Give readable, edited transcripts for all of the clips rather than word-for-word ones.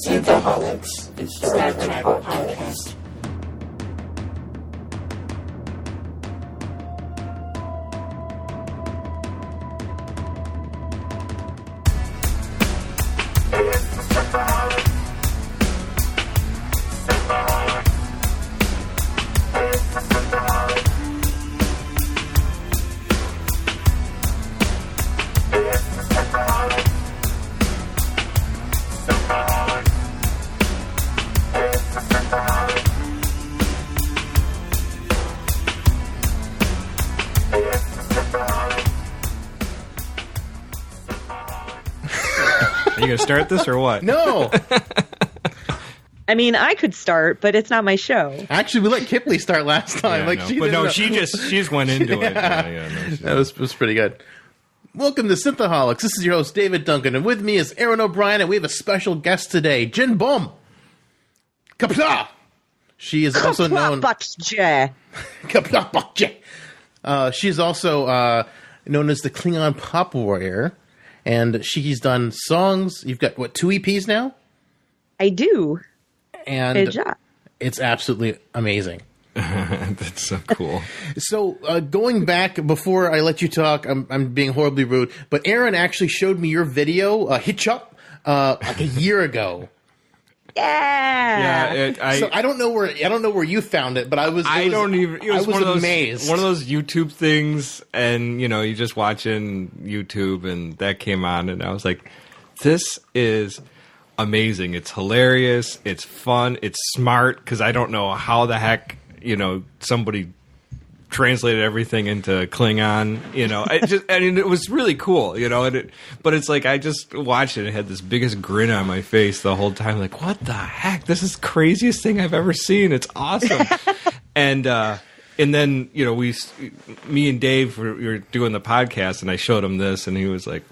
Synthaholics. It's the Red Metal Podcast. Are you going to start this or what? No. I mean, I could start, but it's not my show. Actually, we let Kipley start last time. She just went into it. That was pretty good. Welcome to Synthaholics. This is your host, David Duncan, and with me is Aaron O'Brien, and we have a special guest today, Jenbom. Kapla! She is also known... She is also known as the Klingon Pop Warrior, and she's done songs. You've got, what, 2 EPs now? I do. And good job. It's absolutely amazing. That's so cool. So going back, before I let you talk, I'm being horribly rude, but Aaron actually showed me your video, Hitch Up, like a year ago. Yeah. So I don't know where you found it, but I was amazed. One of those YouTube things, and you just watching YouTube, and that came on, and I was like, this is amazing. It's hilarious. It's fun. It's smart, because I don't know how the heck somebody translated everything into Klingon. It was really cool. But it's like I just watched it and had this biggest grin on my face the whole time. Like, what the heck? This is the craziest thing I've ever seen. It's awesome. And then me and Dave were doing the podcast, and I showed him this, and he was like,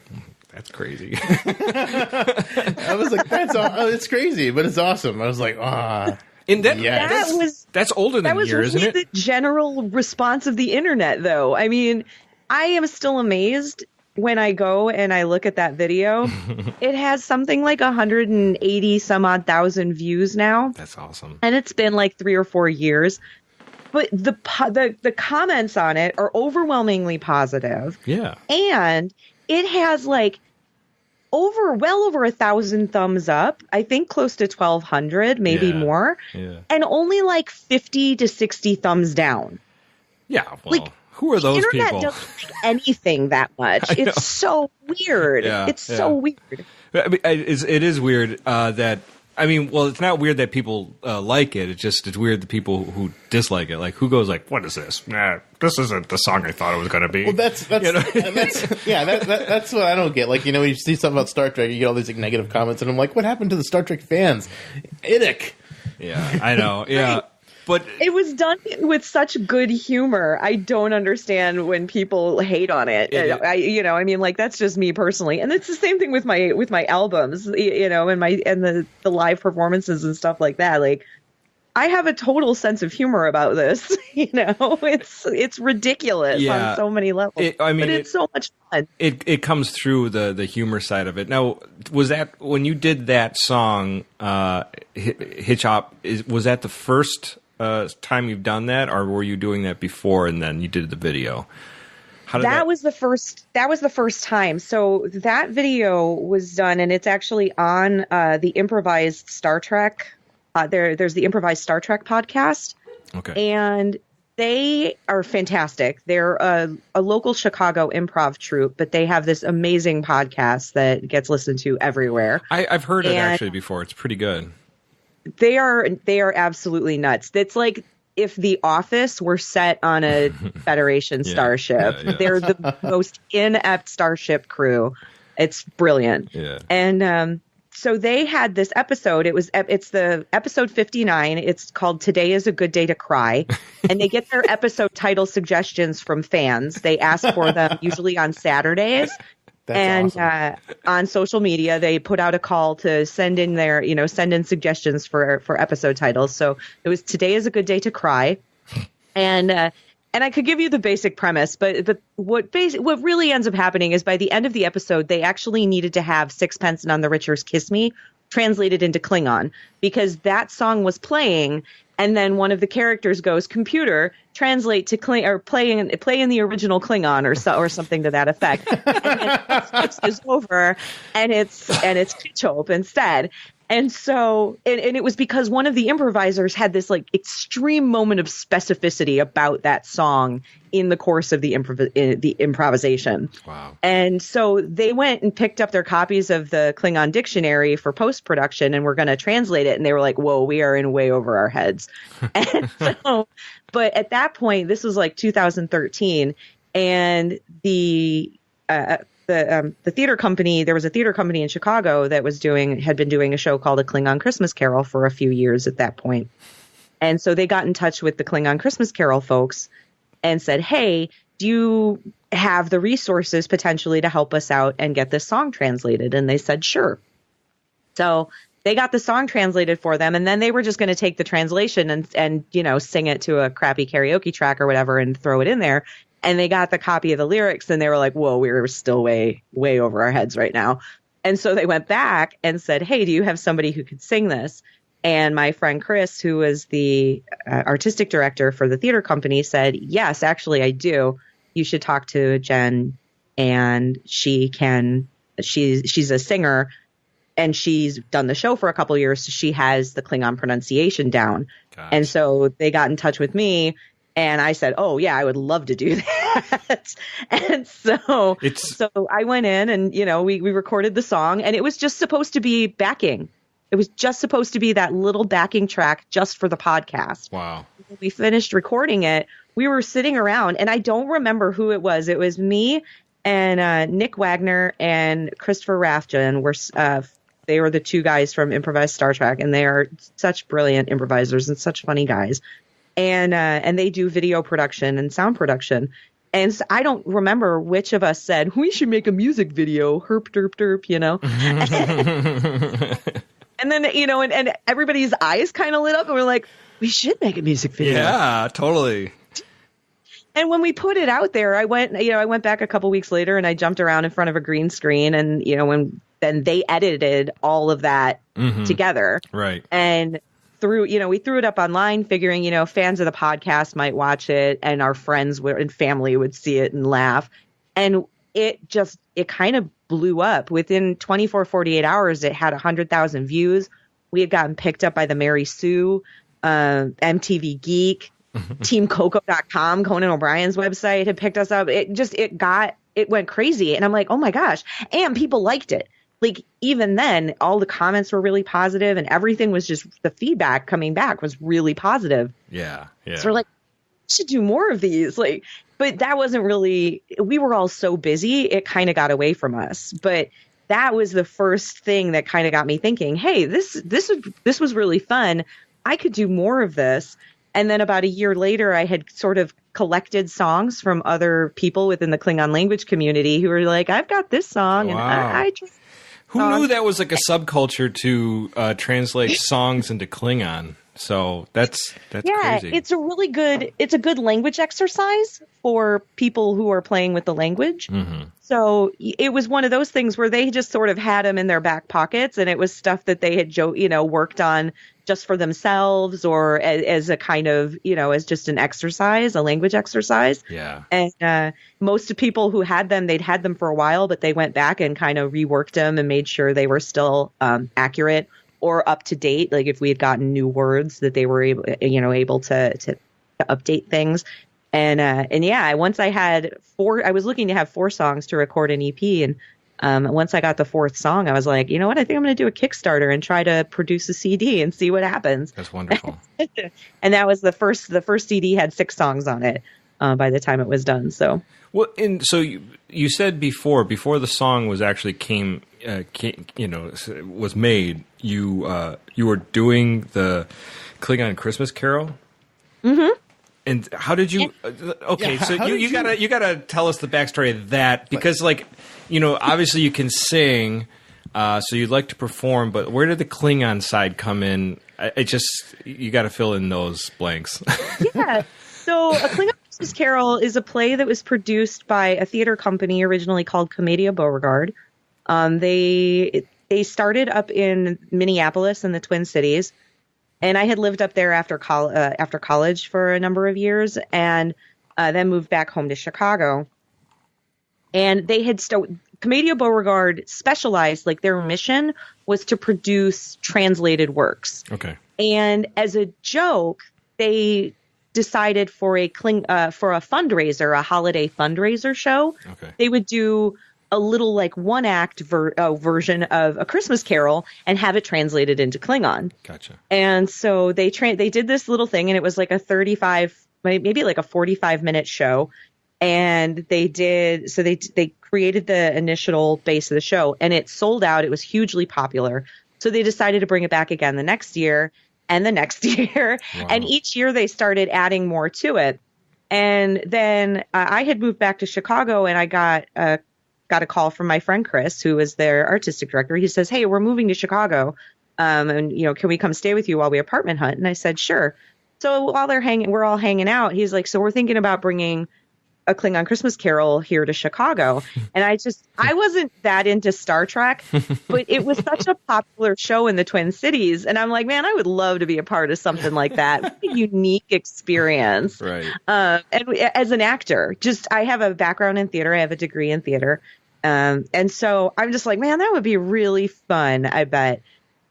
that's crazy. I was like, it's crazy, but it's awesome. I was like, And that's older than a year, isn't it? That was the general response of the internet, though. I mean, I am still amazed when I go and I look at that video. It has something like 180 some odd thousand views now. That's awesome. And it's been like 3 or 4 years. But the comments on it are overwhelmingly positive. Yeah. And it has like well over 1,000 thumbs up. I think close to 1,200, maybe more. Yeah. And only like 50 to 60 thumbs down. Yeah. Well, who are those people? The internet doesn't like anything that much. It's so weird. Yeah, it's so weird. I mean, it is weird that. I mean, well, it's not weird that people like it. It's weird that people who dislike it. Like, who goes like, "What is this? Nah, this isn't the song I thought it was going to be." Well, that's what I don't get. Like, when you see something about Star Trek, you get all these like negative comments, and I'm like, "What happened to the Star Trek fans?" Idic. Yeah, I know. Yeah. But it was done with such good humor. I don't understand when people hate on it. I mean, like, that's just me personally, and it's the same thing with my albums, and the live performances and stuff like that. Like, I have a total sense of humor about this. It's ridiculous on so many levels. But it's so much fun. It comes through the humor side of it. Now, was that when you did that song, Hitch Up? Was that the first time you've done that, or were you doing that before and then you did the video? That was the first time. So that video was done, and it's actually on the Improvised Star Trek. There's the Improvised Star Trek podcast. Okay. And they are fantastic. They're a local Chicago improv troupe, but they have this amazing podcast that gets listened to everywhere. I've heard it actually before. It's pretty good. They are absolutely nuts. It's like if The Office were set on a Federation starship. Yeah. They're the most inept starship crew. It's brilliant. Yeah. And so they had this episode. It's the episode 59. It's called "Today is a Good Day to Cry," and they get their episode title suggestions from fans. They ask for them usually on Saturdays. That's awesome. On social media, they put out a call to send in suggestions for episode titles. So it was "Today is a Good Day to Cry," and I could give you the basic premise, but what really ends up happening is by the end of the episode, they actually needed to have Sixpence None the Richer's "Kiss Me" translated into Klingon, because that song was playing, and then one of the characters goes, "Computer, translate to or play in the original Klingon," or something to that effect. And then it switches over, and it's Kitchope instead. And so, and it was because one of the improvisers had this like extreme moment of specificity about that song in the course of the improvisation. Wow. And so they went and picked up their copies of the Klingon dictionary for post-production and were going to translate it. And they were like, whoa, we are in way over our heads. And so, but at that point, this was like 2013, and the theater company, there was a theater company in Chicago that had been doing a show called A Klingon Christmas Carol for a few years at that point. And so they got in touch with the Klingon Christmas Carol folks and said, hey, do you have the resources potentially to help us out and get this song translated? And they said, sure. So they got the song translated for them, and then they were just going to take the translation and sing it to a crappy karaoke track or whatever and throw it in there. And they got the copy of the lyrics, and they were like, whoa, we're still way, way over our heads right now. And so they went back and said, hey, do you have somebody who could sing this? And my friend Chris, who was the artistic director for the theater company, said, yes, actually, I do. You should talk to Jen, and she's a singer, and she's done the show for a couple of years, so she has the Klingon pronunciation down. Gosh. And so they got in touch with me. And I said, oh, yeah, I would love to do that. And so I went in and, we recorded the song, and it was just supposed to be backing. It was just supposed to be that little backing track just for the podcast. Wow. When we finished recording it, we were sitting around, and I don't remember who it was. It was me and Nick Wagner and Christopher Rafjan. They were the two guys from Improvised Star Trek, and they are such brilliant improvisers and such funny guys. And they do video production and sound production. And so I don't remember which of us said, we should make a music video, herp, derp, derp, And then, and everybody's eyes kind of lit up, and we're like, we should make a music video. Yeah, totally. And when we put it out there, I went back a couple weeks later, and I jumped around in front of a green screen, and, then they edited all of that together. Right. And we threw it up online figuring, fans of the podcast might watch it and our friends and family would see it and laugh. And it kind of blew up. Within 48 hours, it had 100,000 views. We had gotten picked up by the Mary Sue, MTV Geek, TeamCoco.com, Conan O'Brien's website had picked us up. It went crazy. And I'm like, oh my gosh. And people liked it. Like, even then, all the comments were really positive, and everything was just, the feedback coming back was really positive. Yeah. So we're like, we should do more of these. Like, but that wasn't really, we were all so busy, it kind of got away from us. But that was the first thing that kind of got me thinking, hey, this was really fun. I could do more of this. And then about a year later, I had sort of collected songs from other people within the Klingon language community who were like, I've got this song. Wow. And I Who knew that was like a subculture to translate songs into Klingon? So that's crazy. It's a good language exercise for people who are playing with the language. Mm-hmm. So it was one of those things where they just sort of had them in their back pockets, and it was stuff that they had worked on just for themselves or as a kind of, as just an exercise, a language exercise. Yeah. And most of people who had them, they'd had them for a while, but they went back and kind of reworked them and made sure they were still accurate or up to date. Like if we had gotten new words that they were able to update things. And once I had I was looking to have 4 songs to record an EP. And once I got the 4th song, I was like, you know what? I think I'm going to do a Kickstarter and try to produce a CD and see what happens. That's wonderful. And that was the first CD had 6 songs on it by the time it was done. So, well, and so you said before the song was actually was made, you were doing the Klingon Christmas Carol. Mm-hmm. And how did you? Okay, yeah, so you gotta tell us the backstory of that, because obviously you can sing, so you'd like to perform, but where did the Klingon side come in? You got to fill in those blanks. Yeah. So A Klingon Christmas Carol is a play that was produced by a theater company originally called Commedia Beauregard. They they started up in Minneapolis in the Twin Cities. And I had lived up there after college for a number of years, and then moved back home to Chicago. And they had Commedia Beauregard specialized, like their mission was to produce translated works. Okay. And as a joke, they decided for a fundraiser, a holiday fundraiser show, they would do a little like one act version of A Christmas Carol and have it translated into Klingon. Gotcha. And so they did this little thing, and it was like a 45-minute show. And they created the initial base of the show, and it sold out. It was hugely popular. So they decided to bring it back again the next year and the next year. Wow. And each year they started adding more to it. And then I had moved back to Chicago, and I got a call from my friend Chris, who was their artistic director. He says, "Hey, we're moving to Chicago. And can we come stay with you while we apartment hunt?" And I said, "Sure." So while we're all hanging out, he's like, "So we're thinking about bringing a Klingon Christmas Carol here to Chicago." And I wasn't that into Star Trek, but it was such a popular show in the Twin Cities. And I'm like, man, I would love to be a part of something like that. What a unique experience. Right. And as an actor, I have a background in theater. I have a degree in theater. And so I'm just like, man, that would be really fun, I bet.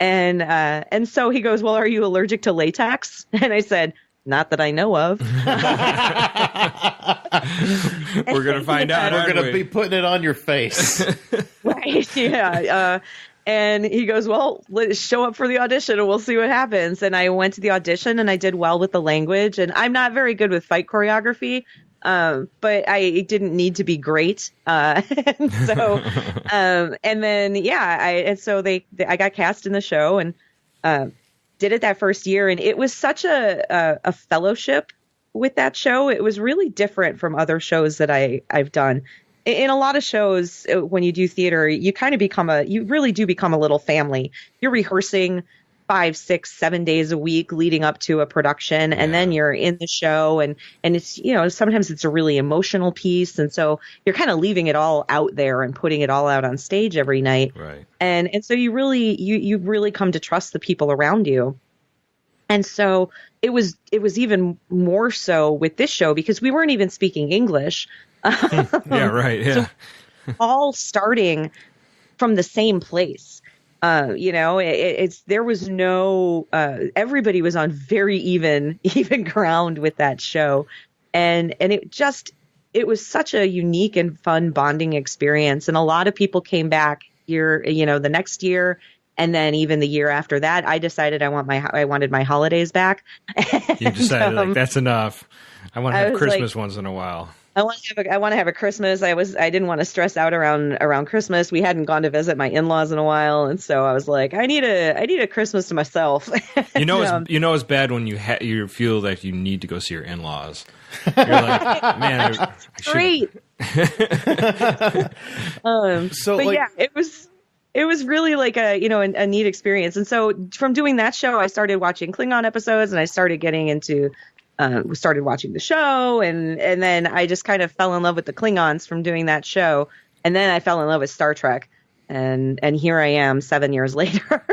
And so he goes, "Well, are you allergic to latex?" And I said, "Not that I know of." We're going to find out. We're going to be putting it on your face. Right. Yeah. And he goes, "Well, let's show up for the audition and we'll see what happens." And I went to the audition and I did well with the language. And I'm not very good with fight choreography, but I didn't need to be great. And then, I got cast in the show and did it that first year. And it was such a fellowship with that show. It was really different from other shows that I've done. In a lot of shows, when you do theater, you kind of you really do become a little family. You're rehearsing 5, 6, 7 days a week leading up to a production. And then you're in the show and it's, sometimes it's a really emotional piece. And so you're kind of leaving it all out there and putting it all out on stage every night. Right. And so you really come to trust the people around you. And so it was even more so with this show because we weren't even speaking English. Yeah, right. Yeah. So all starting from the same place. There was no, everybody was on very even ground with that show. And it was such a unique and fun bonding experience. And a lot of people came back the next year. And then even the year after that, I decided I wanted my holidays back. You decided that's enough. I want to have Christmas once in a while. I want to have a Christmas. I didn't want to stress out around Christmas. We hadn't gone to visit my in-laws in a while, and so I was like, I need a Christmas to myself. It's bad when you feel that you need to go see your in-laws. You're like, man, I great. It was really like a neat experience. And so from doing that show, I started watching Klingon episodes, and I started getting into. Started watching the show, and then I just kind of fell in love with the Klingons from doing that show, and then I fell in love with Star Trek, and here I am 7 years later.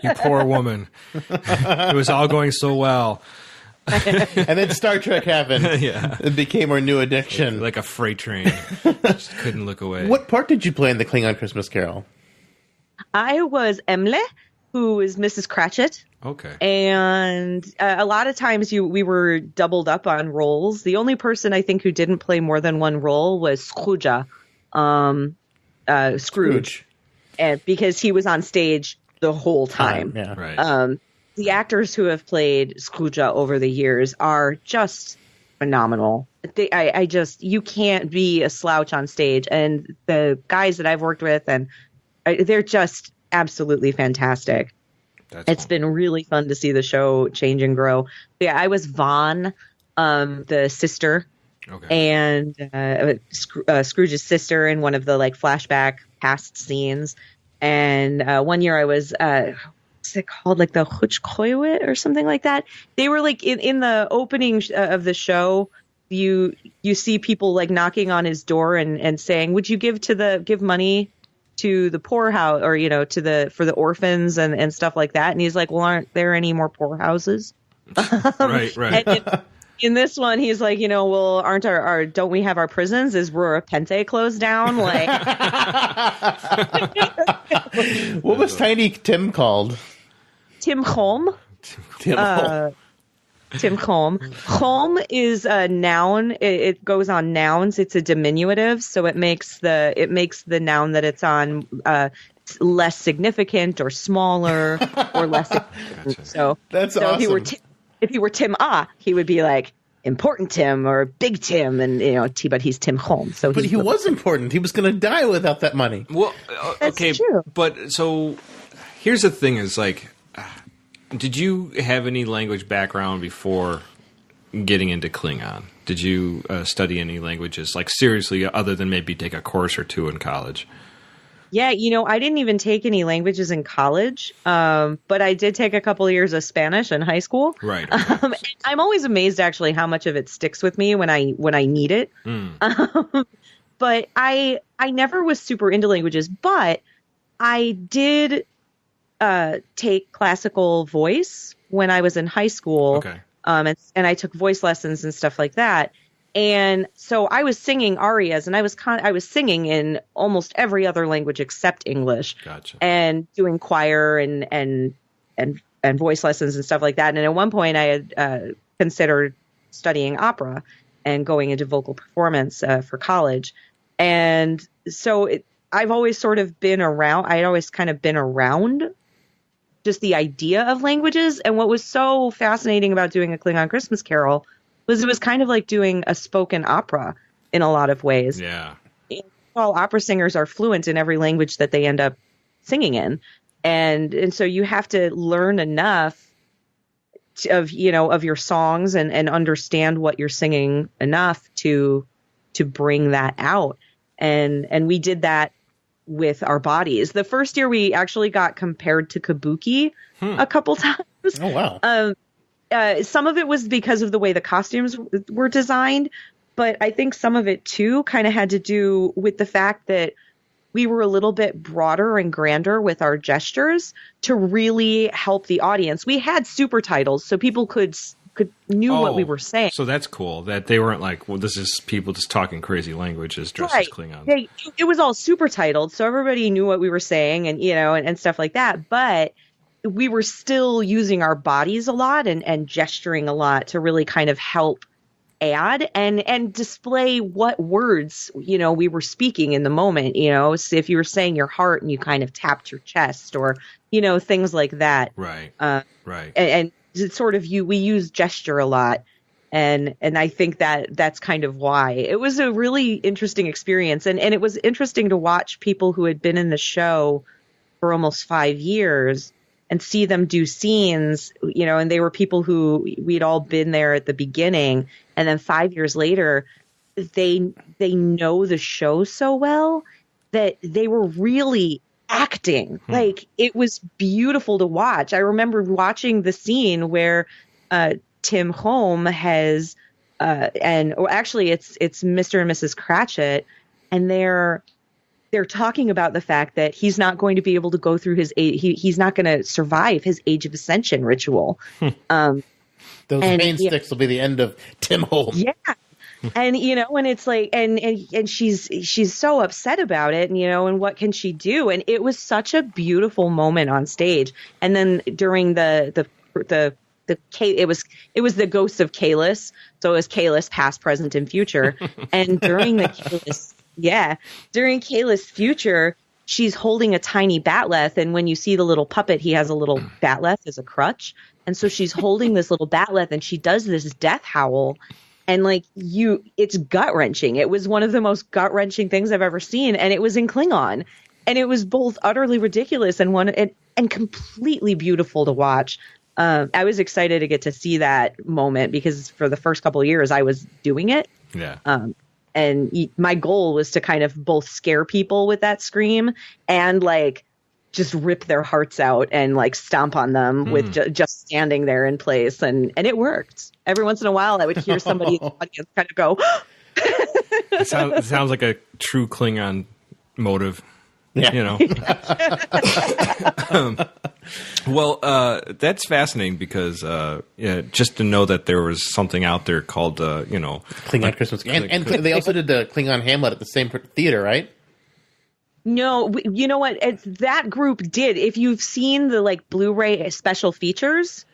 You poor woman. It was all going so well. And then Star Trek happened. Yeah. It became our new addiction. Like a freight train. Just couldn't look away. What part did you play in the Klingon Christmas Carol? I was Emle, who is Mrs. Cratchit. Okay. And a lot of times we were doubled up on roles. The only person I think who didn't play more than one role was Scrooge. And because he was on stage the whole time. Yeah. Right. The actors who have played Scrooge over the years are just phenomenal. You can't be a slouch on stage. And the guys that I've worked with, they're just absolutely fantastic. It's been really fun to see the show change and grow. Yeah, I was Vaughn, the sister, and Scrooge's sister in one of the flashback past scenes. And one year I was, what's it called, like the Hutchkoiwit or something like that. They were in the opening of the show. You see people knocking on his door and saying, "Would you give money to the poorhouse, or for the orphans and stuff like that. And he's like, well, aren't there any more poorhouses? Right. And in this one, he's like, well, aren't don't we have our prisons? Is Rura Pente closed down? Like, what was Tiny Tim called? Tim Holm. Tim Holm. Tim Holm. Holm is a noun. It goes on nouns. It's a diminutive, so it makes the noun that it's on less significant or smaller or less. Gotcha. So that's awesome. If he were Tim he would be like Important Tim or Big Tim, and but he's Tim Holm. So, but he was important. He was going to die without that money. Well, that's okay, true. But so here's the thing: is like, did you have any language background before getting into Klingon? Did you study any languages, like seriously, other than maybe take a course or two in college? Yeah, I didn't even take any languages in college, but I did take a couple of years of Spanish in high school. Right. I'm always amazed, actually, how much of it sticks with me when I need it. But I never was super into languages, but I did take classical voice when I was in high school. Okay. And I took voice lessons and stuff like that. And so I was singing arias, and I was singing in almost every other language except English. Gotcha. And doing choir and voice lessons and stuff like that. And at one point, I had considered studying opera and going into vocal performance for college. And so I've always sort of been around. I'd always kind of been around just the idea of languages. And what was so fascinating about doing a Klingon Christmas Carol was it was kind of like doing a spoken opera in a lot of ways. Yeah. All opera singers are fluent in every language that they end up singing in. And so you have to learn enough of your songs and understand what you're singing enough to bring that out. And we did that with our bodies. The first year we actually got compared to Kabuki a couple times. Oh, wow. Some of it was because of the way the costumes were designed, but I think some of it too kind of had to do with the fact that we were a little bit broader and grander with our gestures to really help the audience. We had super titles, so people knew what we were saying. So that's cool that they weren't like, well, this is people just talking crazy languages dressed as Klingons. It was all super titled, so everybody knew what we were saying and stuff like that. But we were still using our bodies a lot and gesturing a lot to really kind of help add and display what words, we were speaking in the moment, so if you were saying your heart and you kind of tapped your chest or, things like that. Right. Right. And it's sort of we use gesture a lot. And I think that's kind of why it was a really interesting experience. And it was interesting to watch people who had been in the show for almost 5 years and see them do scenes, and they were people who we'd all been there at the beginning. And then 5 years later, they know the show so well that they were really acting. Like, it was beautiful to watch. I remember watching the scene where Tim Holm has, actually it's Mr. and Mrs. Cratchit, and they're talking about the fact that he's not going to be able to go through he's not going to survive his Age of Ascension ritual. Those pain sticks will be the end of Tim Holm. Yeah. And, and it's like, and she's so upset about it, and what can she do? And it was such a beautiful moment on stage. And then during it was the ghosts of Kalis. So it was Kalis past, present, and future. And during during Kayla's future, she's holding a tiny batleth, and when you see the little puppet, he has a little batleth as a crutch, and so she's holding this little batleth, and she does this death howl, and it's gut wrenching. It was one of the most gut wrenching things I've ever seen, and it was in Klingon, and it was both utterly ridiculous and completely beautiful to watch. I was excited to get to see that moment because for the first couple of years I was doing it. Yeah. And my goal was to kind of both scare people with that scream and just rip their hearts out and stomp on them with just standing there in place. And it worked. Every once in a while I would hear somebody in the audience kind of go. It sounds like a true Klingon motive. Yeah. You know. That's fascinating because just to know that there was something out there called Klingon Christmas, and they also did the Klingon Hamlet at the same theater, right? No, you know what? That group did. If you've seen the like Blu-ray special features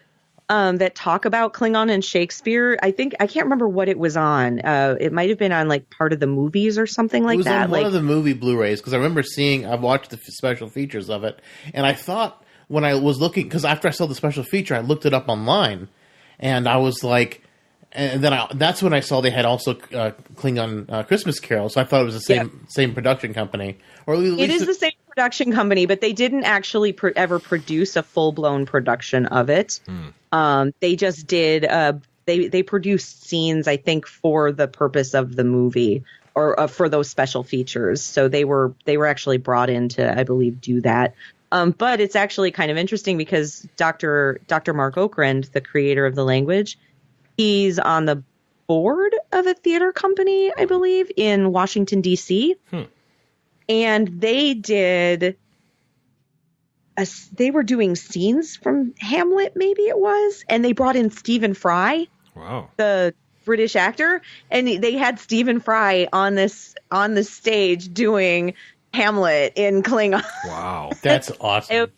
that talk about Klingon and Shakespeare, I can't remember what it was on. It might have been on like part of the movies or something like that. It was on one of the movie Blu-rays because I remember I watched the special features of it, and I thought when I was looking, because after I saw the special feature, I looked it up online, and I was like, and then that's when I saw they had also Klingon Christmas Carol, so I thought it was the same production company. Or at least it is the same production company, but they didn't actually ever produce a full-blown production of it. They just did. They produced scenes, I think, for the purpose of the movie or for those special features. So they were actually brought in to, I believe, do that. But it's actually kind of interesting because Dr. Mark Okrand, the creator of the language, he's on the board of a theater company, I believe, in Washington, D.C. And they were doing scenes from Hamlet, maybe it was, and they brought in Stephen Fry, the British actor, and they had Stephen Fry on the stage doing Hamlet in Klingon. Wow, that's awesome.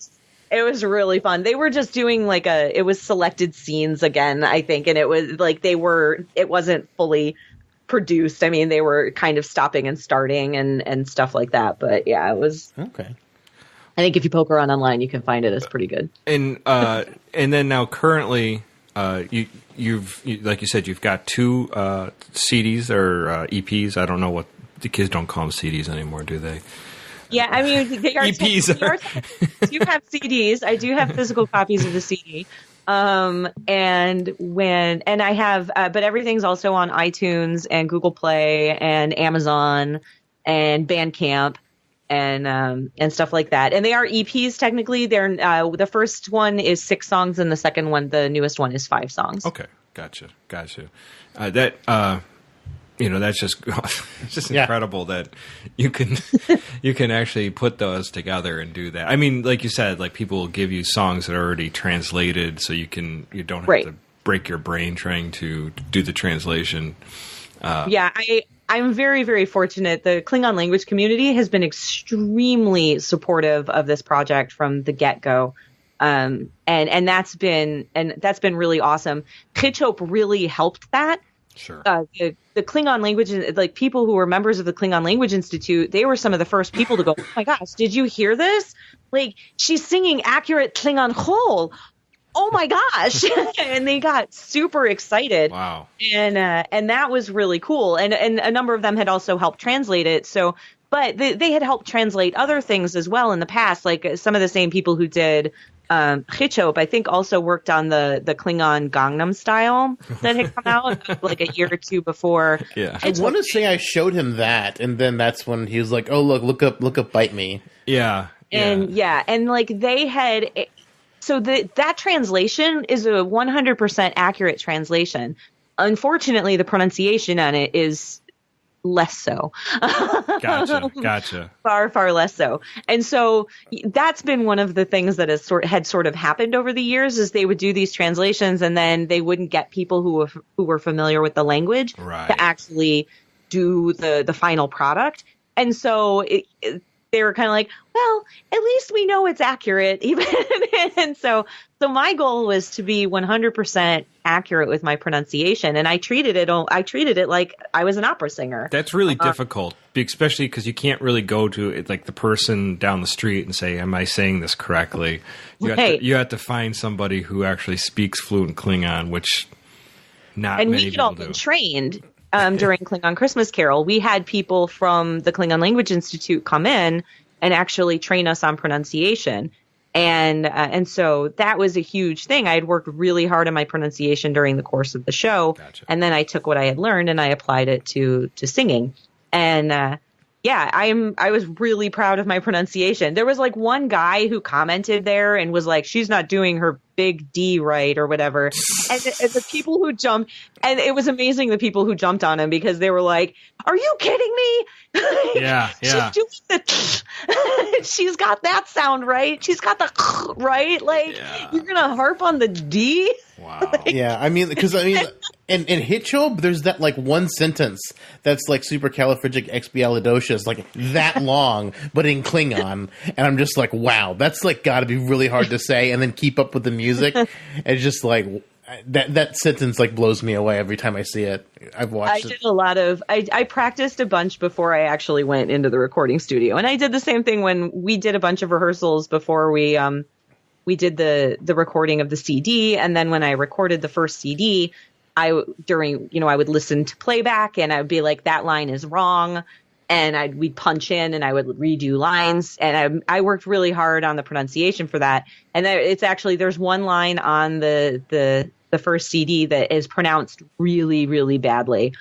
It was really fun. They were just doing it was selected scenes again, I think, and it was like it wasn't fully produced. I mean, they were kind of stopping and starting and stuff like that. But yeah, it was okay. I think if you poke around online, you can find it. It's pretty good. And then now currently, you've like you said, you've got two CDs or EPs. I don't know what the kids don't call them CDs anymore, do they? Yeah, I mean, they are EPs. I do have CDs. I do have physical copies of the CD. And I have, but everything's also on iTunes and Google Play and Amazon and Bandcamp and stuff like that. And they are EPs technically. They're the first one is 6 songs, and the second one, the newest one, is 5 songs. Okay, gotcha. That's just it's just incredible that you can actually put those together and do that. I mean, like you said, like people will give you songs that are already translated, so you don't have to break your brain trying to do the translation. I'm very, very fortunate. The Klingon language community has been extremely supportive of this project from the get-go. And that's been really awesome. Khichop really helped that. Sure. The Klingon language, like people who were members of the Klingon Language Institute, they were some of the first people to go, oh my gosh, did you hear this? Like, she's singing accurate Klingon Chol. Oh my gosh. And they got super excited. Wow. And that was really cool. And a number of them had also helped translate it. So, but they had helped translate other things as well in the past. Like some of the same people who did Khichop, I think, also worked on the Klingon Gangnam Style that had come out like a year or two before. Yeah. I want to say I showed him that, and then that's when he was like, "Oh, look up, Bite Me." Yeah. And like they had. So that translation is a 100% accurate translation. Unfortunately, the pronunciation on it is less so. Gotcha. Far, far less so. And so that's been one of the things that had sort of happened over the years is they would do these translations and then they wouldn't get people who were familiar with the language to actually do the final product. And so they were kind of like, well, at least we know it's accurate. Even and so my goal was to be 100% accurate with my pronunciation, and I treated it like I was an opera singer. That's really difficult, especially because you can't really go to it, like the person down the street and say, "Am I saying this correctly?" You have to find somebody who actually speaks fluent Klingon, which not and many we had people all do. been trained. During Klingon Christmas Carol, we had people from the Klingon Language Institute come in and actually train us on pronunciation. And so that was a huge thing. I had worked really hard on my pronunciation during the course of the show. Gotcha. And then I took what I had learned and I applied it to singing. And yeah, I was really proud of my pronunciation. There was like one guy who commented there and was like, she's not doing her big D right or whatever. And the people who jumped, and it was amazing, the people who jumped on him, because they were like, are you kidding me? Yeah. She's doing she's got that sound right. She's got the right. Like, you're going to harp on the D? Wow. Yeah, I mean, because in Hitchob, there's that like one sentence that's like supercalifragilisticexpialidocious, like that long, but in Klingon, and I'm just like, wow, that's like got to be really hard to say, and then keep up with the music. It's just like that sentence like blows me away every time I see it. I've watched. I did a lot of. I practiced a bunch before I actually went into the recording studio, and I did the same thing when we did a bunch of rehearsals before we did the recording of the CD, and then when I recorded the first CD, I would listen to playback, and I would be like, that line is wrong, and we'd punch in, and I would redo lines, and I worked really hard on the pronunciation for that. And it's actually, there's one line on the first CD that is pronounced really, really badly.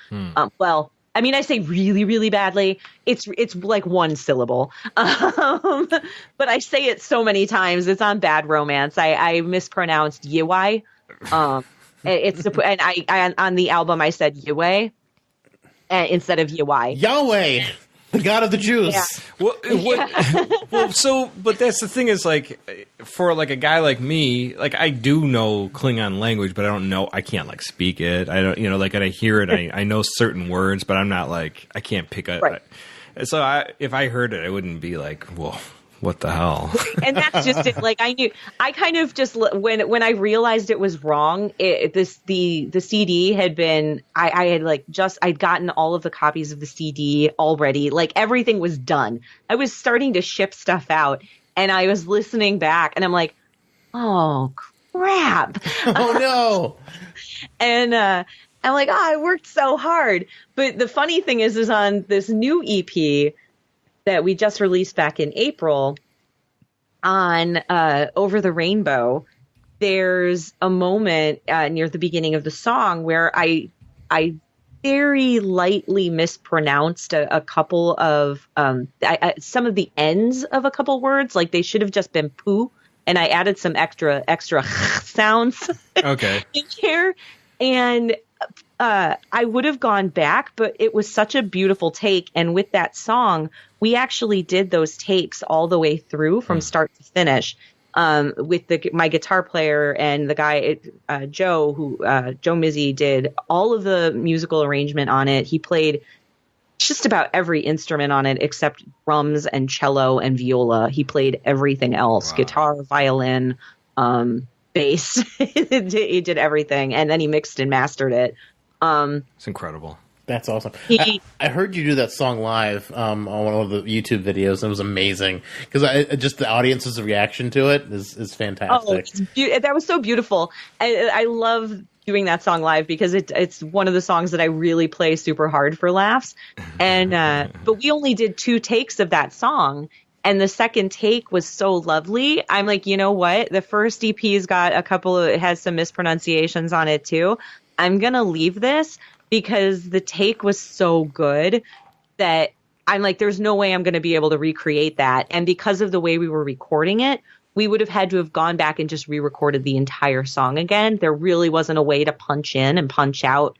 Well, I mean, I say really, really badly. It's like one syllable, but I say it so many times. It's on Bad Romance. I mispronounced Yiwai. And I on the album I said Yue instead of Yiwai. Yahweh, the God of the Jews. Yeah. But that's the thing is, like, for like a guy like me, like, I do know Klingon language, but I can't like speak it. I don't, like, and I hear it, I know certain words, but I'm not like, I can't pick up. Right. So if I heard it, I wouldn't be like, whoa, what the hell? And that's just it. Like, I kind of just, when I realized it was wrong, the CD had been, I'd gotten all of the copies of the CD already. Like, everything was done. I was starting to ship stuff out, and I was listening back, and I'm like, oh, crap. Oh, no. And I'm like, I worked so hard. But the funny thing is on this new EP that we just released back in April on Over the Rainbow, there's a moment near the beginning of the song where I very lightly mispronounced a couple of some of the ends of a couple words. Like, they should have just been poo, and I added some extra sounds Okay. in here. And I would have gone back, but it was such a beautiful take. And with that song, we actually did those takes all the way through from start to finish, with my guitar player and the guy, Joe Mizzi, did all of the musical arrangement on it. He played just about every instrument on it except drums and cello and viola. He played everything else, guitar, violin, bass. He did everything, and then he mixed and mastered it. It's incredible. That's awesome. I heard you do that song live on one of the YouTube videos, and it was amazing because just the audience's reaction to it is fantastic. Oh, that was so beautiful. I love doing that song live because it's one of the songs that I really play super hard for laughs. And but we only did 2 takes of that song. And the second take was so lovely. I'm like, you know what? The first EP's got it has some mispronunciations on it too. I'm going to leave this because the take was so good that I'm like, there's no way I'm going to be able to recreate that. And because of the way we were recording it, we would have had to have gone back and just re-recorded the entire song again. There really wasn't a way to punch in and punch out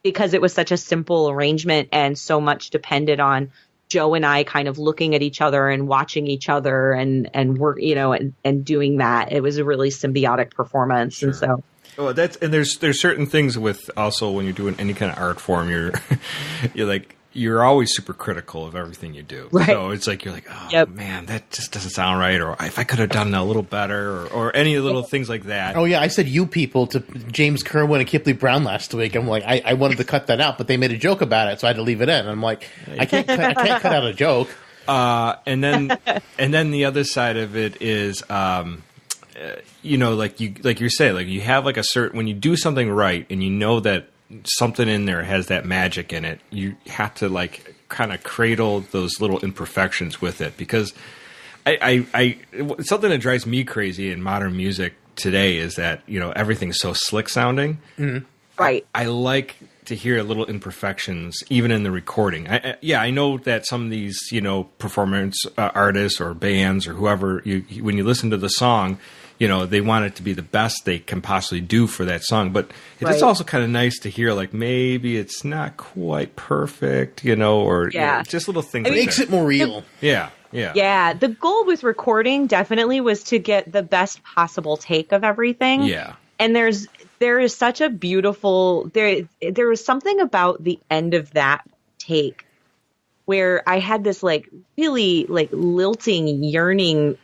because it was such a simple arrangement and so much depended on Joe and I kind of looking at each other and watching each other and work, and doing that. It was a really symbiotic performance. Sure. And so. Oh, there's certain things with also when you're doing any kind of art form, you're always super critical of everything you do. Right. So it's like you're like, oh man, that just doesn't sound right, or if I could have done a little better, or any little things like that. Oh yeah, I said "you people" to James Kerwin and Kipley Brown last week. I'm like, I wanted to cut that out, but they made a joke about it, so I had to leave it in. I'm like, I can't cut out a joke. And then the other side of it is. Like you're saying, like you have like a certain, when you do something right and you know that something in there has that magic in it, you have to like kind of cradle those little imperfections with it, because I something that drives me crazy in modern music today is that, everything's so slick sounding. Mm-hmm. Right. I like to hear little imperfections, even in the recording. I know that some of these, performance artists or bands or whoever, when you listen to the song, they want it to be the best they can possibly do for that song. But it is also kind of nice to hear, like, maybe it's not quite perfect, or just little things. It makes it more real. Yeah. The goal with recording definitely was to get the best possible take of everything. Yeah. And there is such a beautiful, there was something about the end of that take where I had this like really like lilting, yearning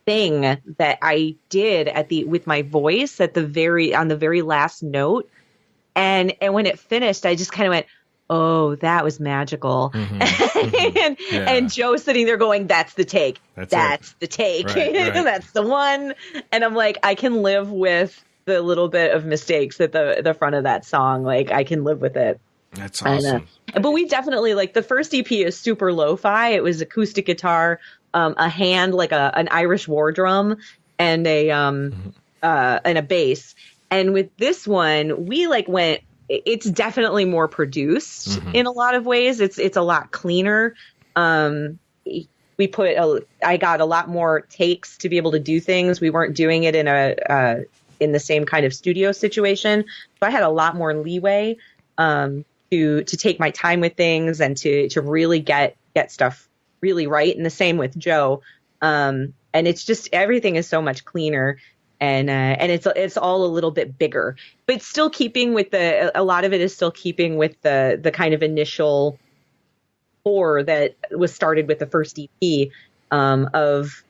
thing that I did with my voice on the very last note. And when it finished, I just kind of went, oh, that was magical. Mm-hmm. And Joe sitting there going, that's the take. That's the take. Right. That's the one. And I'm like, I can live with the little bit of mistakes at the front of that song. Like, I can live with it. That's awesome. But we definitely, like, the first EP is super lo-fi. It was acoustic guitar, a hand, like an Irish war drum, and a bass. And with this one, we went, it's definitely more produced in a lot of ways. It's a lot cleaner. I got a lot more takes to be able to do things. We weren't doing it in the same kind of studio situation. So I had a lot more leeway to take my time with things and to really get stuff really right. And the same with Joe. And it's just, everything is so much cleaner. And it's all a little bit bigger, but still keeping with a lot of it is still keeping with the kind of initial core that was started with the first EP, of,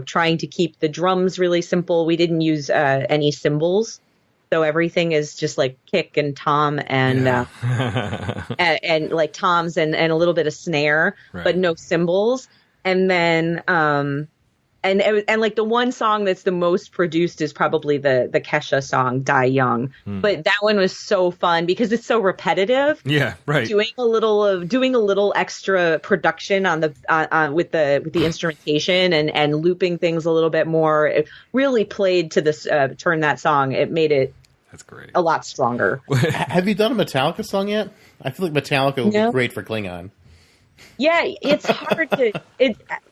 trying to keep the drums really simple. We didn't use any cymbals. So everything is just like kick and tom and and like toms and a little bit of snare, but no cymbals. And then and like the one song that's the most produced is probably the Kesha song Die Young. But that one was so fun because it's so repetitive. Yeah, right. Doing a little extra production on the with the instrumentation and looping things a little bit more. It really played to this turn that song. It made it That's great. A lot stronger. Have you done a Metallica song yet? I feel like Metallica would be great for Klingon. Yeah, it's hard to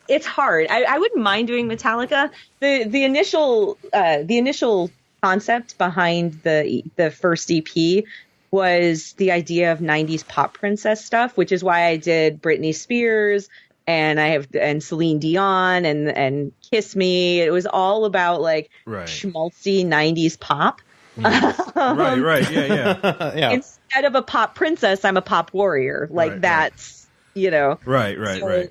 it's hard. I wouldn't mind doing Metallica. The initial concept behind the first EP was the idea of 90s pop princess stuff, which is why I did Britney Spears and Celine Dion and Kiss Me. It was all about like schmaltzy 90s pop. Right. Yeah. Instead of a pop princess, I'm a pop warrior. Like that's. Right.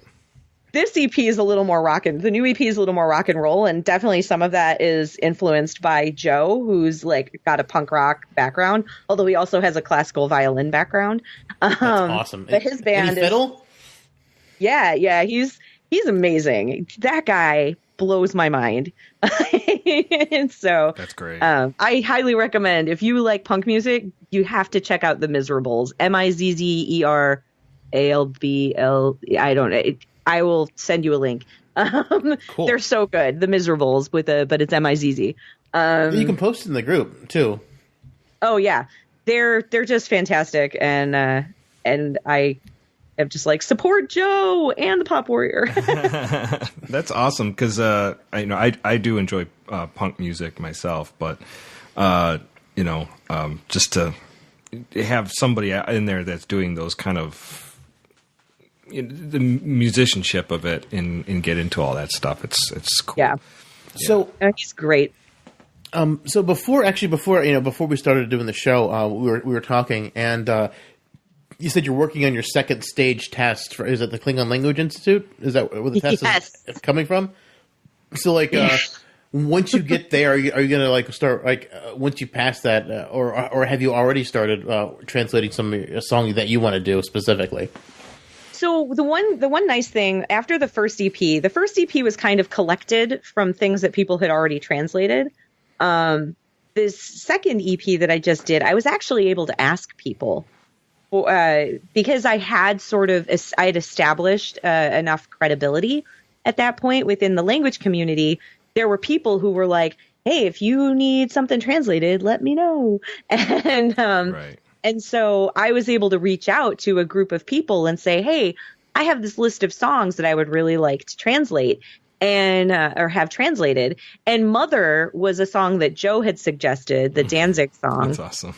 This EP is a little more the new EP is a little more rock and roll, and definitely some of that is influenced by Joe, who's like got a punk rock background, although he also has a classical violin background. That's awesome. But his band is fiddle? Yeah, he's amazing. That guy blows my mind. And so that's great. I highly recommend, if you like punk music, you have to check out the Mizzrables. MizzerAlbl. I will send you a link. Cool. They're so good. The Mizzrables but it's Mizz. You can post it in the group too. Oh yeah, they're just fantastic, and I am just like, support Joe and the Pop Warrior. That's awesome because I do enjoy punk music myself, but just to have somebody in there that's doing those kind of the musicianship of it and get into all that stuff. It's cool. Yeah. So he's great. So before we started doing the show, we were talking, and you said you're working on your second stage test is it the Klingon Language Institute? Is that where the test is coming from? So once you get there, are you going to start once you pass that, or have you already started translating a song that you want to do specifically? So the one nice thing after the first EP was kind of collected from things that people had already translated. This second EP that I just did, I was actually able to ask people because I had established enough credibility at that point within the language community. There were people who were like, hey, if you need something translated, let me know. And And so I was able to reach out to a group of people and say, hey, I have this list of songs that I would really like to translate and or have translated. And Mother was a song that Joe had suggested, the Danzig song. That's awesome.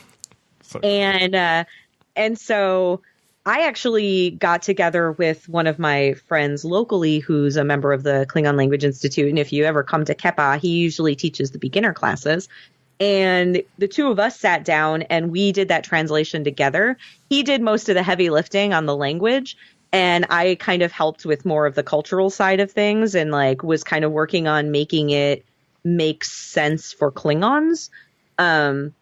And so I actually got together with one of my friends locally who's a member of the Klingon Language Institute. And if you ever come to Kepa, he usually teaches the beginner classes. And the two of us sat down and we did that translation together. He did most of the heavy lifting on the language, and I kind of helped with more of the cultural side of things and like was kind of working on making it make sense for Klingons. And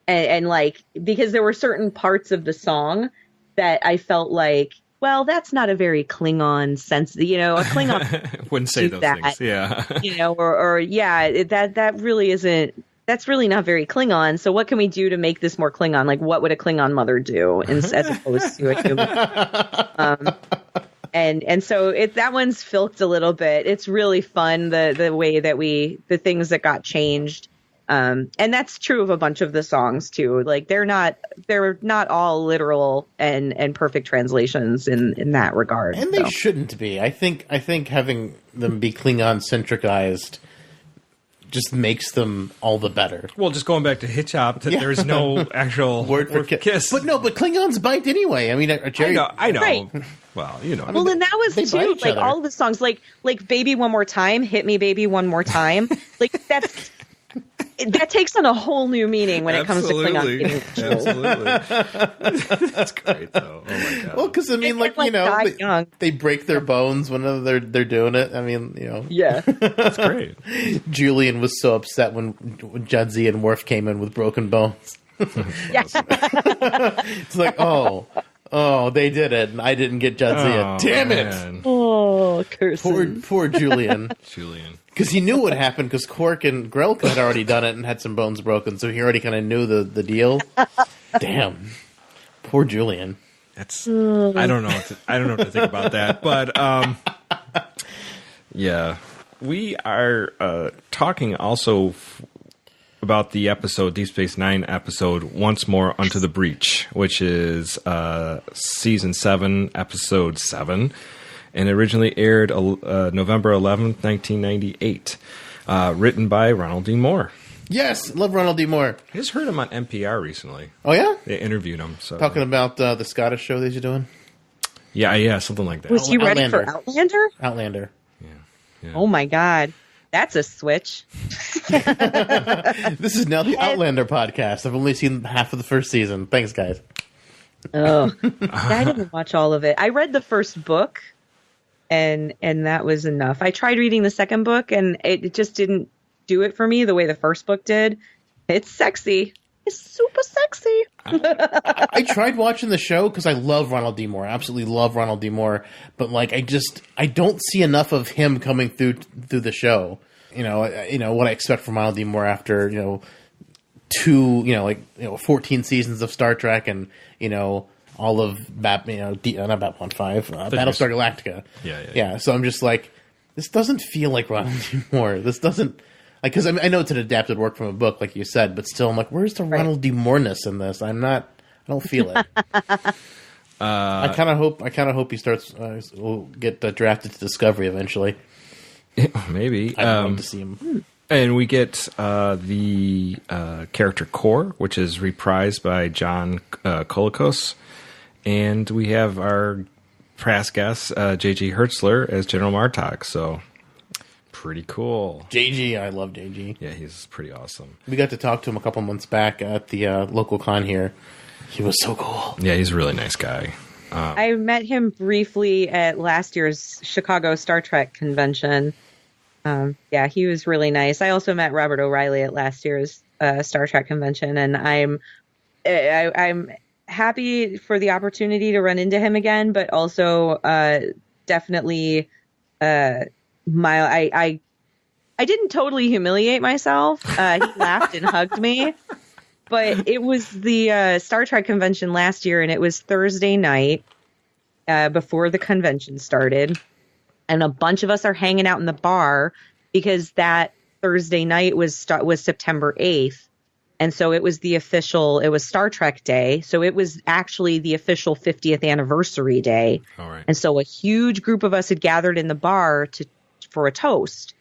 like, because there were certain parts of the song that I felt like, well, that's not a very Klingon sense, a Klingon wouldn't say those things. Yeah. That really isn't. That's really not very Klingon. So what can we do to make this more Klingon? Like, what would a Klingon mother do as opposed to a human? And so that one's filked a little bit. It's really fun the way that the things that got changed. And that's true of a bunch of the songs too. Like they're not all literal and perfect translations in that regard. And they shouldn't be. I think having them be Klingon centricized just makes them all the better. Well, just going back to Hitchhop, there's no actual word for kiss. But Klingons bite anyway. I mean, Jerry, I know. Right. Well, Well, and that was too, like all of the songs, like Baby One More Time, Hit Me Baby One More Time. Like that takes on a whole new meaning when it comes to Klingon. Absolutely. That's great, though. Oh, my God. Well, because, I mean, they break their bones whenever they're doing it. I mean, Yeah. That's great. Julian was so upset when Judzi and Worf came in with broken bones. Yeah. It's like, oh, they did it, and I didn't get Judzi yet. Damn it! Oh, curses. Poor Julian. Because he knew what happened, because Quark and Grelka had already done it and had some bones broken, so he already kind of knew the deal. Damn. Poor Julian. I don't know what to think about that, but yeah. We are talking also about the episode, Deep Space Nine episode, Once More Unto the Breach, which is season 7, episode 7. And originally aired November 11th, 1998. Written by Ronald D. Moore. Yes, love Ronald D. Moore. I just heard him on NPR recently. Oh, yeah? They interviewed him. So talking about the Scottish show that he's doing? Yeah, something like that. Was he ready for Outlander? Outlander. Yeah. Oh, my God. That's a switch. This is now the Outlander podcast. I've only seen half of the first season. Thanks, guys. Oh, I didn't watch all of it. I read the first book. And that was enough. I tried reading the second book, and it just didn't do it for me the way the first book did. It's sexy. It's super sexy. I tried watching the show because I love Ronald D. Moore. I absolutely love Ronald D. Moore. But I don't see enough of him coming through the show. What I expect from Ronald D. Moore after 14 seasons of Star Trek and all of not Babylon 5, Battlestar Galactica. Yeah. So I'm just like, this doesn't feel like Ronald D. Moore. This doesn't, because I know it's an adapted work from a book, like you said, but still, I'm like, where's the Ronald D. Moore-ness in this? I don't feel it. I kind of hope he will get drafted to Discovery eventually. Maybe. I'd love to see him. And we get the character Core, which is reprised by John Colicos. And we have our past guest, J.G. Hertzler, as General Martok. So, pretty cool. J.G., I love J.G. Yeah, he's pretty awesome. We got to talk to him a couple months back at the local con here. He was so cool. Yeah, he's a really nice guy. I met him briefly at last year's Chicago Star Trek convention. Yeah, he was really nice. I also met Robert O'Reilly at last year's Star Trek convention, and I'm happy for the opportunity to run into him again, but also definitely I didn't totally humiliate myself. He laughed and hugged me, but it was the Star Trek convention last year, and it was Thursday night before the convention started, and a bunch of us are hanging out in the bar because that Thursday night was September 8th. And so it was it was Star Trek Day. So it was actually the official 50th anniversary day. All right. And so a huge group of us had gathered in the bar for a toast.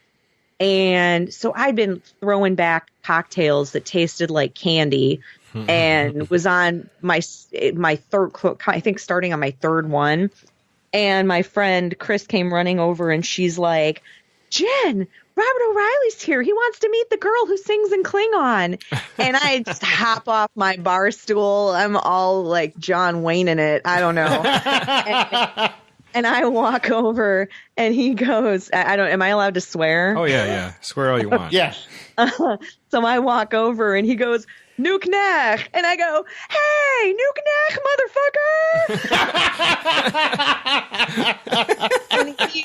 And so I'd been throwing back cocktails that tasted like candy and was on my third, I think starting on my third one. And my friend Chris came running over and she's like, Jen, Robert O'Reilly's here. He wants to meet the girl who sings in Klingon. And I just hop off my bar stool. I'm all like John Wayne in it. I don't know. And I walk over and he goes, am I allowed to swear? Oh, yeah. Swear all you want. Yeah. So I walk over and he goes, Nuke Nech. And I go, hey, Nuke Nech, motherfucker. And he